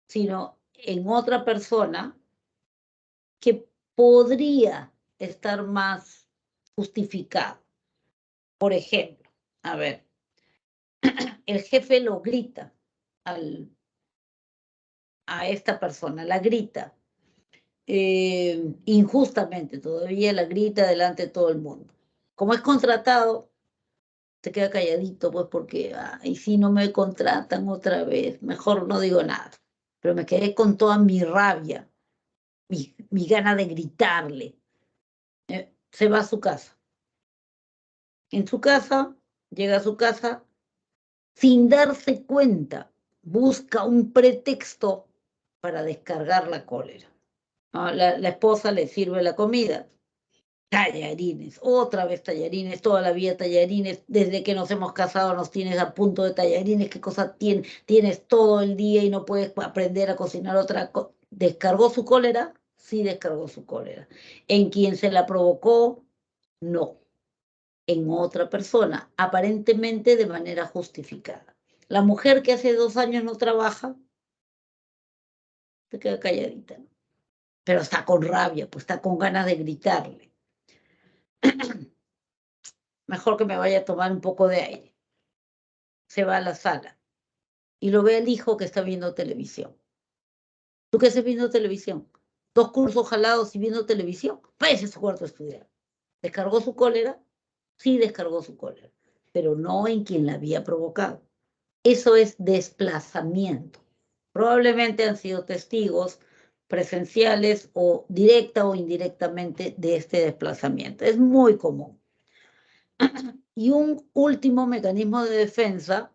sino en otra persona que podría estar más justificado. Por ejemplo, a ver, el jefe lo grita a esta persona, la grita, injustamente, todavía la grita delante de todo el mundo. Como es contratado, se queda calladito, pues porque, y si no me contratan otra vez, mejor no digo nada. Pero me quedé con toda mi rabia, mi gana de gritarle. Se va a su casa. En su casa, llega a su casa, sin darse cuenta, busca un pretexto para descargar la cólera. La esposa le sirve la comida. Tallarines, otra vez tallarines, toda la vida tallarines, desde que nos hemos casado nos tienes a punto de tallarines, qué cosa tienes todo el día y no puedes aprender a cocinar otra cosa. ¿Descargó su cólera? Sí, descargó su cólera. ¿En quién se la provocó? No, en otra persona, aparentemente de manera justificada. La mujer que hace 2 años no trabaja, se queda calladita, ¿no? Pero está con rabia, pues está con ganas de gritarle. Mejor que me vaya a tomar un poco de aire. Se va a la sala y lo ve el hijo que está viendo televisión. ¿Tú qué estás viendo televisión? 2 cursos jalados y viendo televisión. Váyase a su cuarto a estudiar. ¿Descargó su cólera? Sí, descargó su cólera, pero no en quien la había provocado. Eso es desplazamiento. Probablemente han sido testigos presenciales o directa o indirectamente de este desplazamiento. Es muy común. Y un último mecanismo de defensa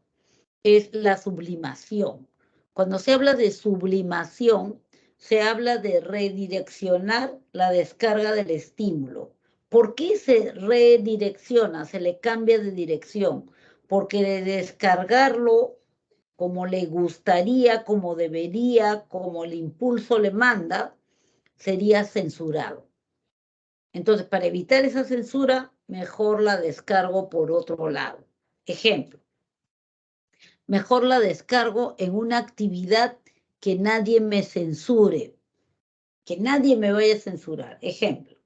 es la sublimación. Cuando se habla de sublimación, se habla de redireccionar la descarga del estímulo. ¿Por qué se redirecciona? Se le cambia de dirección. Porque de descargarlo como le gustaría, como debería, como el impulso le manda, sería censurado. Entonces, para evitar esa censura, mejor la descargo por otro lado. Ejemplo, mejor la descargo en una actividad que nadie me censure, que nadie me vaya a censurar. Ejemplo,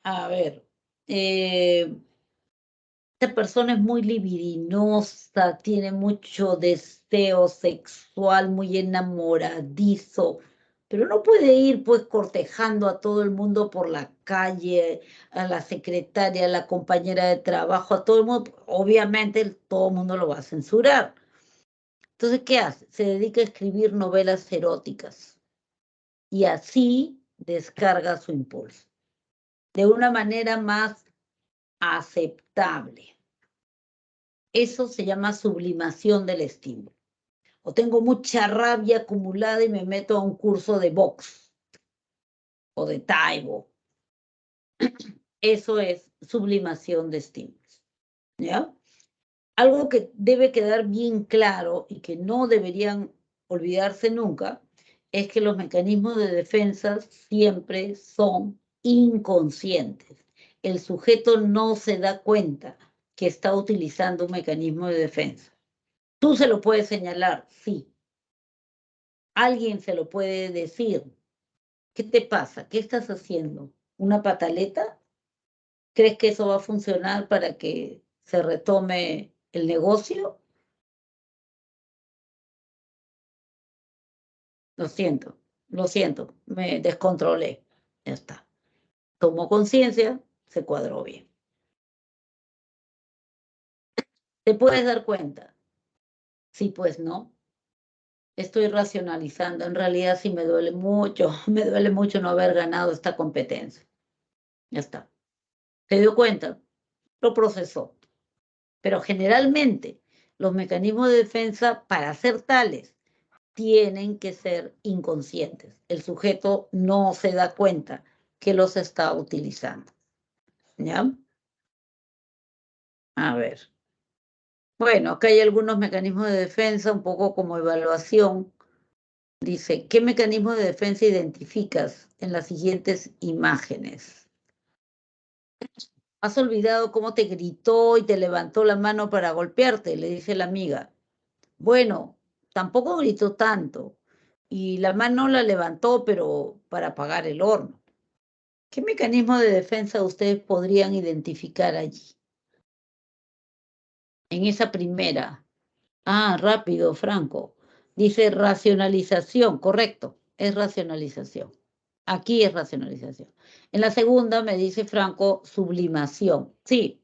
a ver, esta persona es muy libidinosa, tiene mucho deseo sexual, muy enamoradizo, pero no puede ir pues cortejando a todo el mundo por la calle, a la secretaria, a la compañera de trabajo, a todo el mundo. Obviamente todo el mundo lo va a censurar. Entonces, ¿qué hace? Se dedica a escribir novelas eróticas y así descarga su impulso de una manera más aceptable. Eso se llama sublimación del estímulo. O tengo mucha rabia acumulada y me meto a un curso de box o de taibo. Eso es sublimación de estímulos. ¿Ya? Algo que debe quedar bien claro y que no deberían olvidarse nunca es que los mecanismos de defensa siempre son inconscientes. El sujeto no se da cuenta que está utilizando un mecanismo de defensa. Tú se lo puedes señalar, sí. Alguien se lo puede decir. ¿Qué te pasa? ¿Qué estás haciendo? ¿Una pataleta? ¿Crees que eso va a funcionar para que se retome el negocio? Lo siento, me descontrolé. Ya está. Tomó conciencia, se cuadró bien. ¿Te puedes dar cuenta? Sí, pues no. Estoy racionalizando. En realidad sí me duele mucho, me duele mucho no haber ganado esta competencia. Ya está. ¿Se dio cuenta? Lo procesó. Pero generalmente los mecanismos de defensa, para ser tales, tienen que ser inconscientes. El sujeto no se da cuenta que los está utilizando. ¿Ya? A ver. Bueno, acá hay algunos mecanismos de defensa, un poco como evaluación. Dice, ¿qué mecanismo de defensa identificas en las siguientes imágenes? ¿Has olvidado cómo te gritó y te levantó la mano para golpearte? Le dice la amiga. Bueno, tampoco gritó tanto. Y la mano la levantó, pero para apagar el horno. ¿Qué mecanismo de defensa ustedes podrían identificar allí? En esa primera. Ah, rápido, Franco. Dice racionalización, correcto, es racionalización. Aquí es racionalización. En la segunda me dice Franco sublimación. Sí,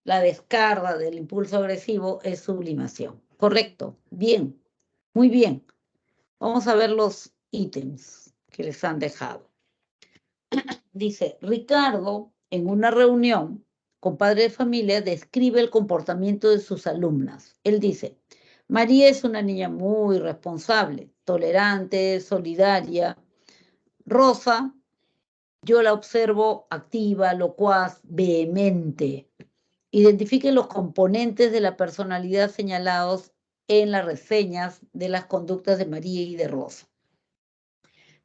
la descarga del impulso agresivo es sublimación. Correcto, bien, muy bien. Vamos a ver los ítems que les han dejado. Dice, Ricardo, en una reunión con padre de familia, describe el comportamiento de sus alumnas. Él dice, María es una niña muy responsable, tolerante, solidaria. Rosa, yo la observo activa, locuaz, vehemente. Identifique los componentes de la personalidad señalados en las reseñas de las conductas de María y de Rosa.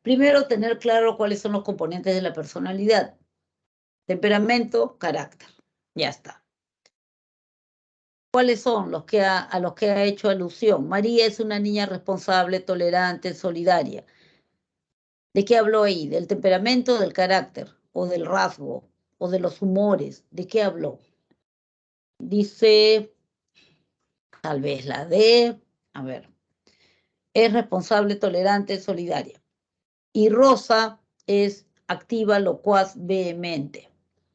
Primero, tener claro cuáles son los componentes de la personalidad. Temperamento, carácter. Ya está. ¿Cuáles son los que a los que ha hecho alusión? María es una niña responsable, tolerante, solidaria. ¿De qué habló ahí? ¿Del temperamento, del carácter? ¿O del rasgo? ¿O de los humores? ¿De qué habló? Dice, tal vez la de, a ver, es responsable, tolerante, solidaria. Y Rosa es activa, locuaz, vehemente.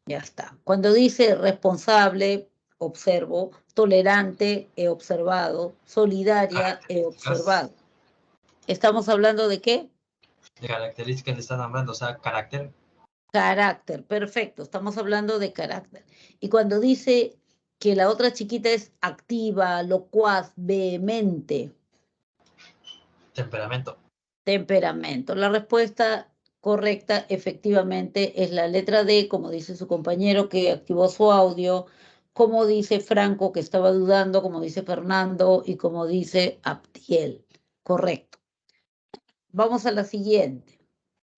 Ya está. Cuando dice responsable, observo, tolerante, he observado, solidaria, he Características, observado. ¿Estamos hablando de qué? de características le están nombrando, o sea, carácter, Carácter, perfecto. Estamos hablando de carácter. Y cuando dice que la otra chiquita es activa, locuaz, vehemente, temperamento. temperamento. La respuesta correcta efectivamente es la letra D, como dice su compañero que activó su audio, como dice Franco que estaba dudando, como dice Fernando y como dice Abdiel. Correcto. Vamos a la siguiente.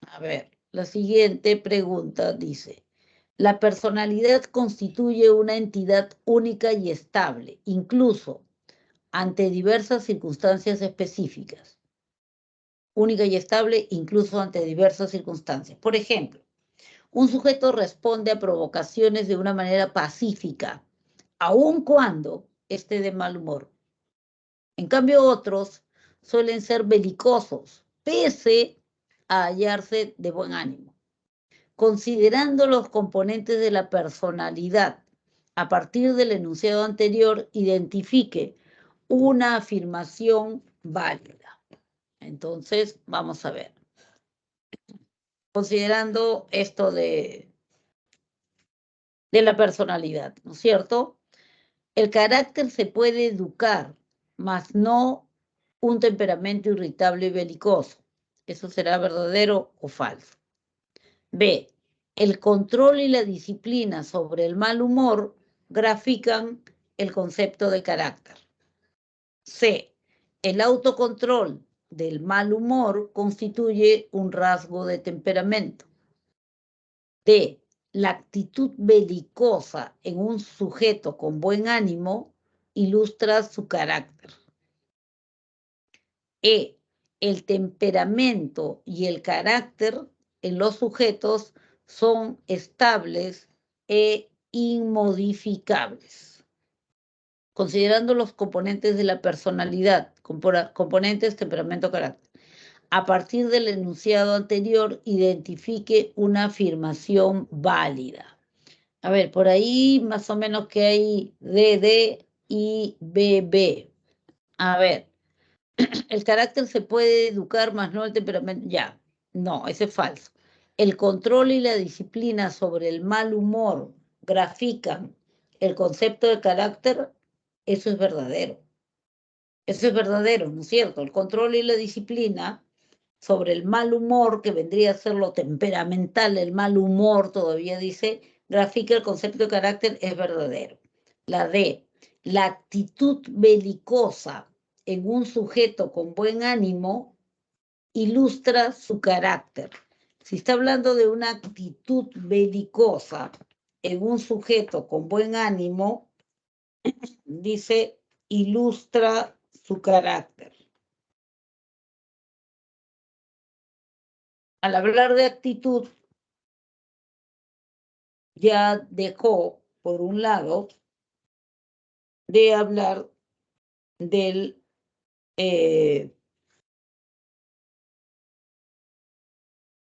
A ver, la siguiente pregunta dice, la personalidad constituye una entidad única y estable, incluso ante diversas circunstancias específicas. Única y estable incluso ante diversas circunstancias. Por ejemplo, un sujeto responde a provocaciones de una manera pacífica, aun cuando esté de mal humor. En cambio, otros suelen ser belicosos, pese a hallarse de buen ánimo. Considerando los componentes de la personalidad, a partir del enunciado anterior, identifique una afirmación válida. Entonces, vamos a ver. Considerando esto de la personalidad, ¿no es cierto? El carácter se puede educar, mas no un temperamento irritable y belicoso. ¿Eso será verdadero o falso? B. El control y la disciplina sobre el mal humor grafican el concepto de carácter. C. El autocontrol del mal humor constituye un rasgo de temperamento. D. La actitud belicosa en un sujeto con buen ánimo ilustra su carácter. E. El temperamento y el carácter en los sujetos son estables e inmodificables. Considerando los componentes de la personalidad, componentes, temperamento, carácter. A partir del enunciado anterior, identifique una afirmación válida. A ver, por ahí más o menos que hay DD y BB. A ver, el carácter se puede educar, más no el temperamento. Ya, no, ese es falso. El control y la disciplina sobre el mal humor grafican el concepto de carácter. Eso es verdadero. Eso es verdadero, ¿no es cierto? El control y la disciplina sobre el mal humor, que vendría a ser lo temperamental, el mal humor, todavía dice, grafica el concepto de carácter, es verdadero. La D, la actitud belicosa en un sujeto con buen ánimo ilustra su carácter. Si está hablando de una actitud belicosa en un sujeto con buen ánimo, dice, ilustra su carácter. Al hablar de actitud, ya dejó, por un lado, de hablar del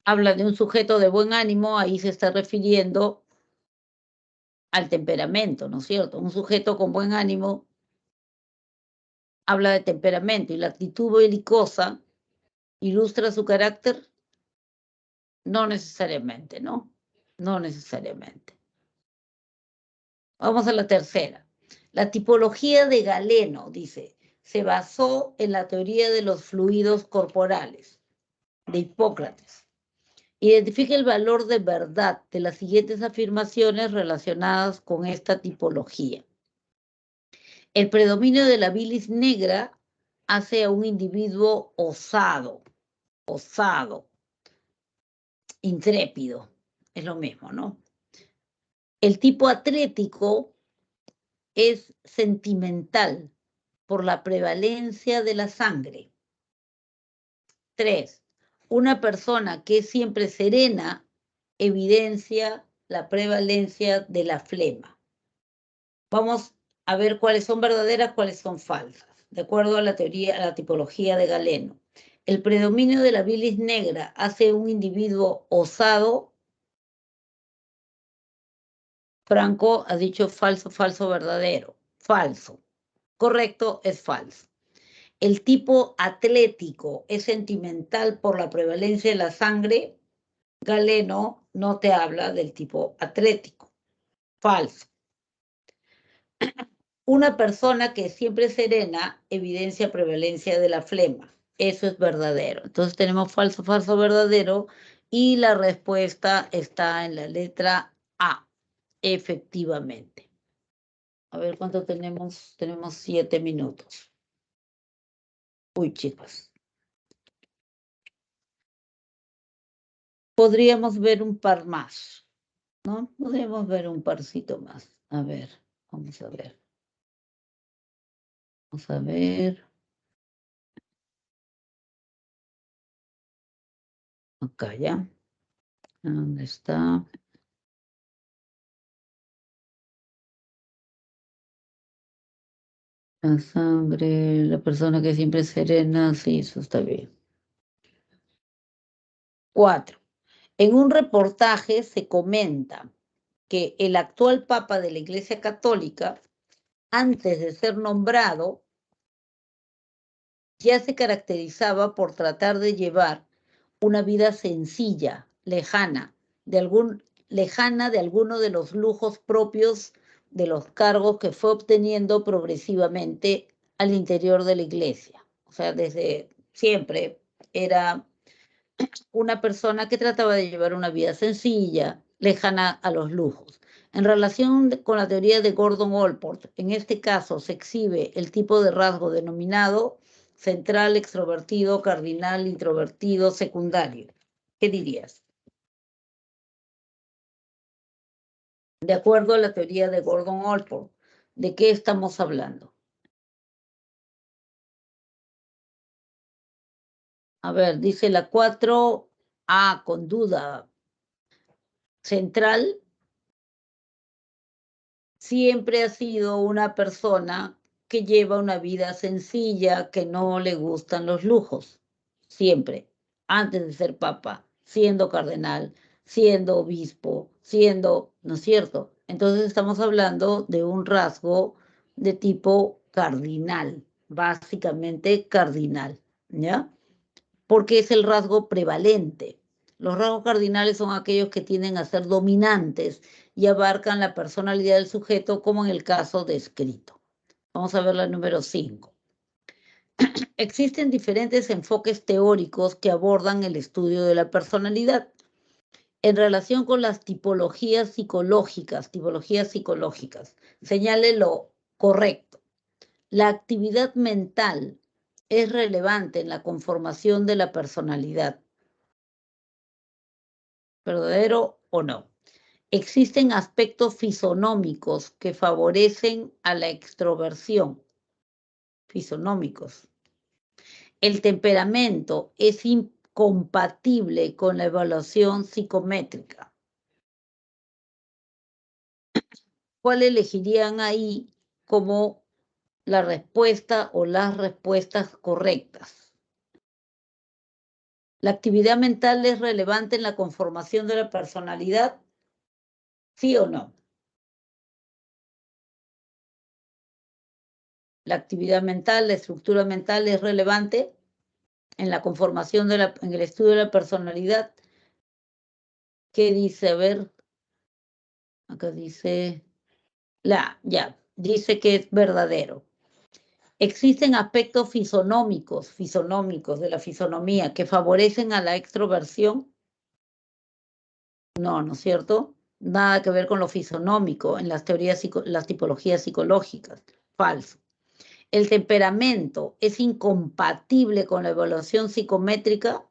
habla de un sujeto de buen ánimo, ahí se está refiriendo al temperamento, ¿no es cierto? Un sujeto con buen ánimo habla de temperamento y la actitud belicosa ilustra su carácter. No necesariamente, ¿no? No necesariamente. Vamos a la tercera. La tipología de Galeno, dice, se basó en la teoría de los fluidos corporales de Hipócrates. Identifica el valor de verdad de las siguientes afirmaciones relacionadas con esta tipología. El predominio de la bilis negra hace a un individuo osado, intrépido, es lo mismo, ¿no? El tipo atlético es sentimental por la prevalencia de la sangre. 3. Una persona que es siempre serena evidencia la prevalencia de la flema. Vamos a ver cuáles son verdaderas, cuáles son falsas, de acuerdo a la teoría, a la tipología de Galeno. El predominio de la bilis negra hace un individuo osado. Franco ha dicho falso, falso, verdadero. Falso. Correcto, es falso. El tipo atlético es sentimental por la prevalencia de la sangre. Galeno no te habla del tipo atlético. Falso. Una persona que siempre es serena evidencia prevalencia de la flema. Eso es verdadero. Entonces tenemos falso, falso, verdadero y la respuesta está en la letra A, efectivamente. A ver cuánto tenemos. Tenemos 7 minutos. Uy, chicos. Podríamos ver un par más, ¿no? Podríamos ver un parcito más. A ver, vamos a ver. Vamos a ver. Acá ya. ¿Dónde está? La sangre, la persona que siempre es serena, sí, eso está bien. 4. En un reportaje se comenta que el actual Papa de la Iglesia Católica, antes de ser nombrado, ya se caracterizaba por tratar de llevar una vida sencilla, lejana de alguno de los lujos propios de los cargos que fue obteniendo progresivamente al interior de la Iglesia. O sea, desde siempre era una persona que trataba de llevar una vida sencilla, lejana a los lujos. En relación con la teoría de Gordon-Allport, en este caso se exhibe el tipo de rasgo denominado central, extrovertido, cardinal, introvertido, secundario. ¿Qué dirías? De acuerdo a la teoría de Gordon-Allport, ¿de qué estamos hablando? A ver, dice la 4A con duda. Central siempre ha sido una persona que lleva una vida sencilla, que no le gustan los lujos. Siempre, antes de ser papa, siendo cardenal, siendo obispo, siendo, ¿no es cierto? Entonces estamos hablando de un rasgo de tipo cardinal, básicamente cardinal, ¿ya? Porque es el rasgo prevalente. Los rasgos cardinales son aquellos que tienden a ser dominantes y abarcan la personalidad del sujeto, como en el caso descrito. Vamos a ver la número 5. Existen diferentes enfoques teóricos que abordan el estudio de la personalidad. En relación con las tipologías psicológicas, señale lo correcto. La actividad mental es relevante en la conformación de la personalidad. ¿Verdadero o no? Existen aspectos fisonómicos que favorecen a la extroversión. Fisonómicos. El temperamento es incompatible con la evaluación psicométrica. ¿Cuál elegirían ahí como la respuesta o las respuestas correctas? ¿La actividad mental es relevante en la conformación de la personalidad? ¿Sí o no? La actividad mental, la estructura mental es relevante en la conformación en el estudio de la personalidad. ¿Qué dice? A ver, acá dice, dice que es verdadero. Existen aspectos fisonómicos de la fisonomía que favorecen a la extroversión. No, ¿no es cierto? Nada que ver con lo fisonómico en las teorías, las tipologías psicológicas. Falso. El temperamento es incompatible con la evaluación psicométrica.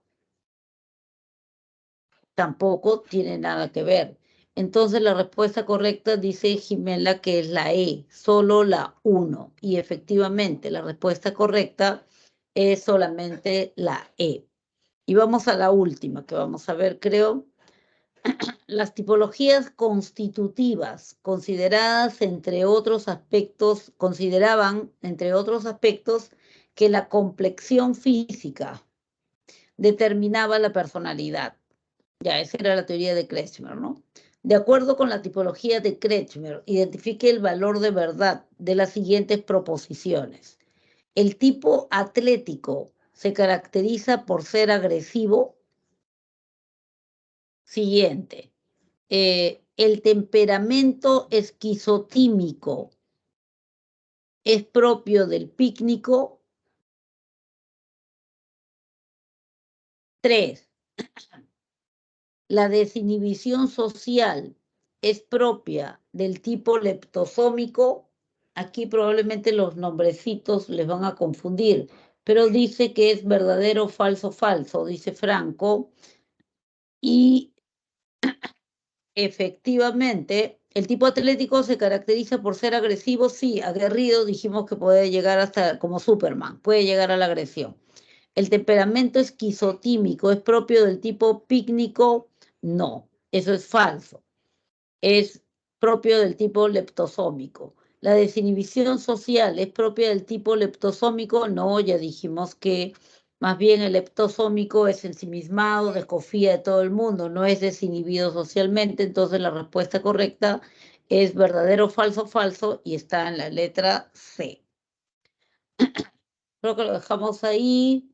Tampoco tiene nada que ver. Entonces la respuesta correcta dice Jimena que es la E, solo la 1. Y efectivamente la respuesta correcta es solamente la E. Y vamos a la última que vamos a ver, creo. Las tipologías constitutivas consideraban, entre otros aspectos, que la complexión física determinaba la personalidad. Ya, esa era la teoría de Kretschmer, ¿no? De acuerdo con la tipología de Kretschmer, identifique el valor de verdad de las siguientes proposiciones. El tipo atlético se caracteriza por ser agresivo. Siguiente. El temperamento esquizotímico es propio del pícnico. 3. La desinhibición social es propia del tipo leptosómico. Aquí probablemente los nombrecitos les van a confundir, pero dice que es verdadero, falso, falso, dice Franco. Y efectivamente, el tipo atlético se caracteriza por ser agresivo, sí, aguerrido, dijimos que puede llegar hasta como Superman, puede llegar a la agresión. El temperamento esquizotímico es propio del tipo pícnico, no, eso es falso. Es propio del tipo leptosómico. La desinhibición social es propia del tipo leptosómico, no, ya dijimos que más bien el leptosómico es ensimismado, desconfía de todo el mundo, no es desinhibido socialmente, entonces la respuesta correcta es verdadero, falso, falso, y está en la letra C. Creo que lo dejamos ahí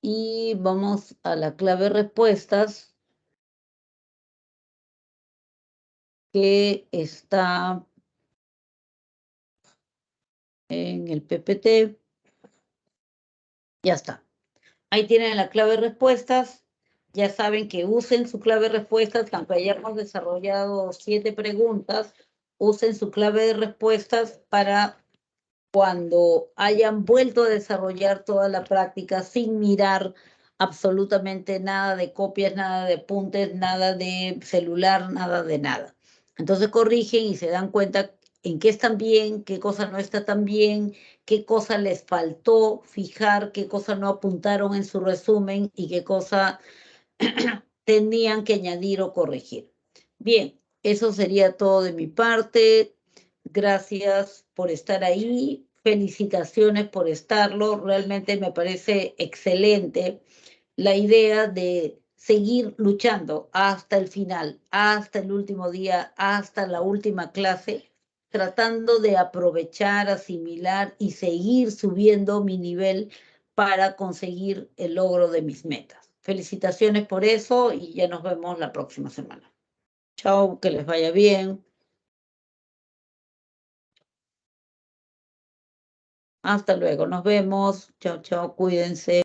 y vamos a la clave respuestas, que está en el PPT. Ya está. Ahí tienen la clave respuestas. ya saben que usen su clave de respuestas, aunque hayamos desarrollado 7 preguntas, usen su clave de respuestas para cuando hayan vuelto a desarrollar toda la práctica sin mirar absolutamente nada de copias, nada de apuntes, nada de celular, nada de nada. Entonces corrigen y se dan cuenta en qué están bien, qué cosa no está tan bien, qué cosa les faltó fijar, qué cosa no apuntaron en su resumen y qué cosa tenían que añadir o corregir. Bien, eso sería todo de mi parte. Gracias por estar ahí. Felicitaciones por estarlo. Realmente me parece excelente la idea de seguir luchando hasta el final, hasta el último día, hasta la última clase, tratando de aprovechar, asimilar y seguir subiendo mi nivel para conseguir el logro de mis metas. Felicitaciones por eso y ya nos vemos la próxima semana. Chao, que les vaya bien. Hasta luego, nos vemos. Chao, chao, cuídense.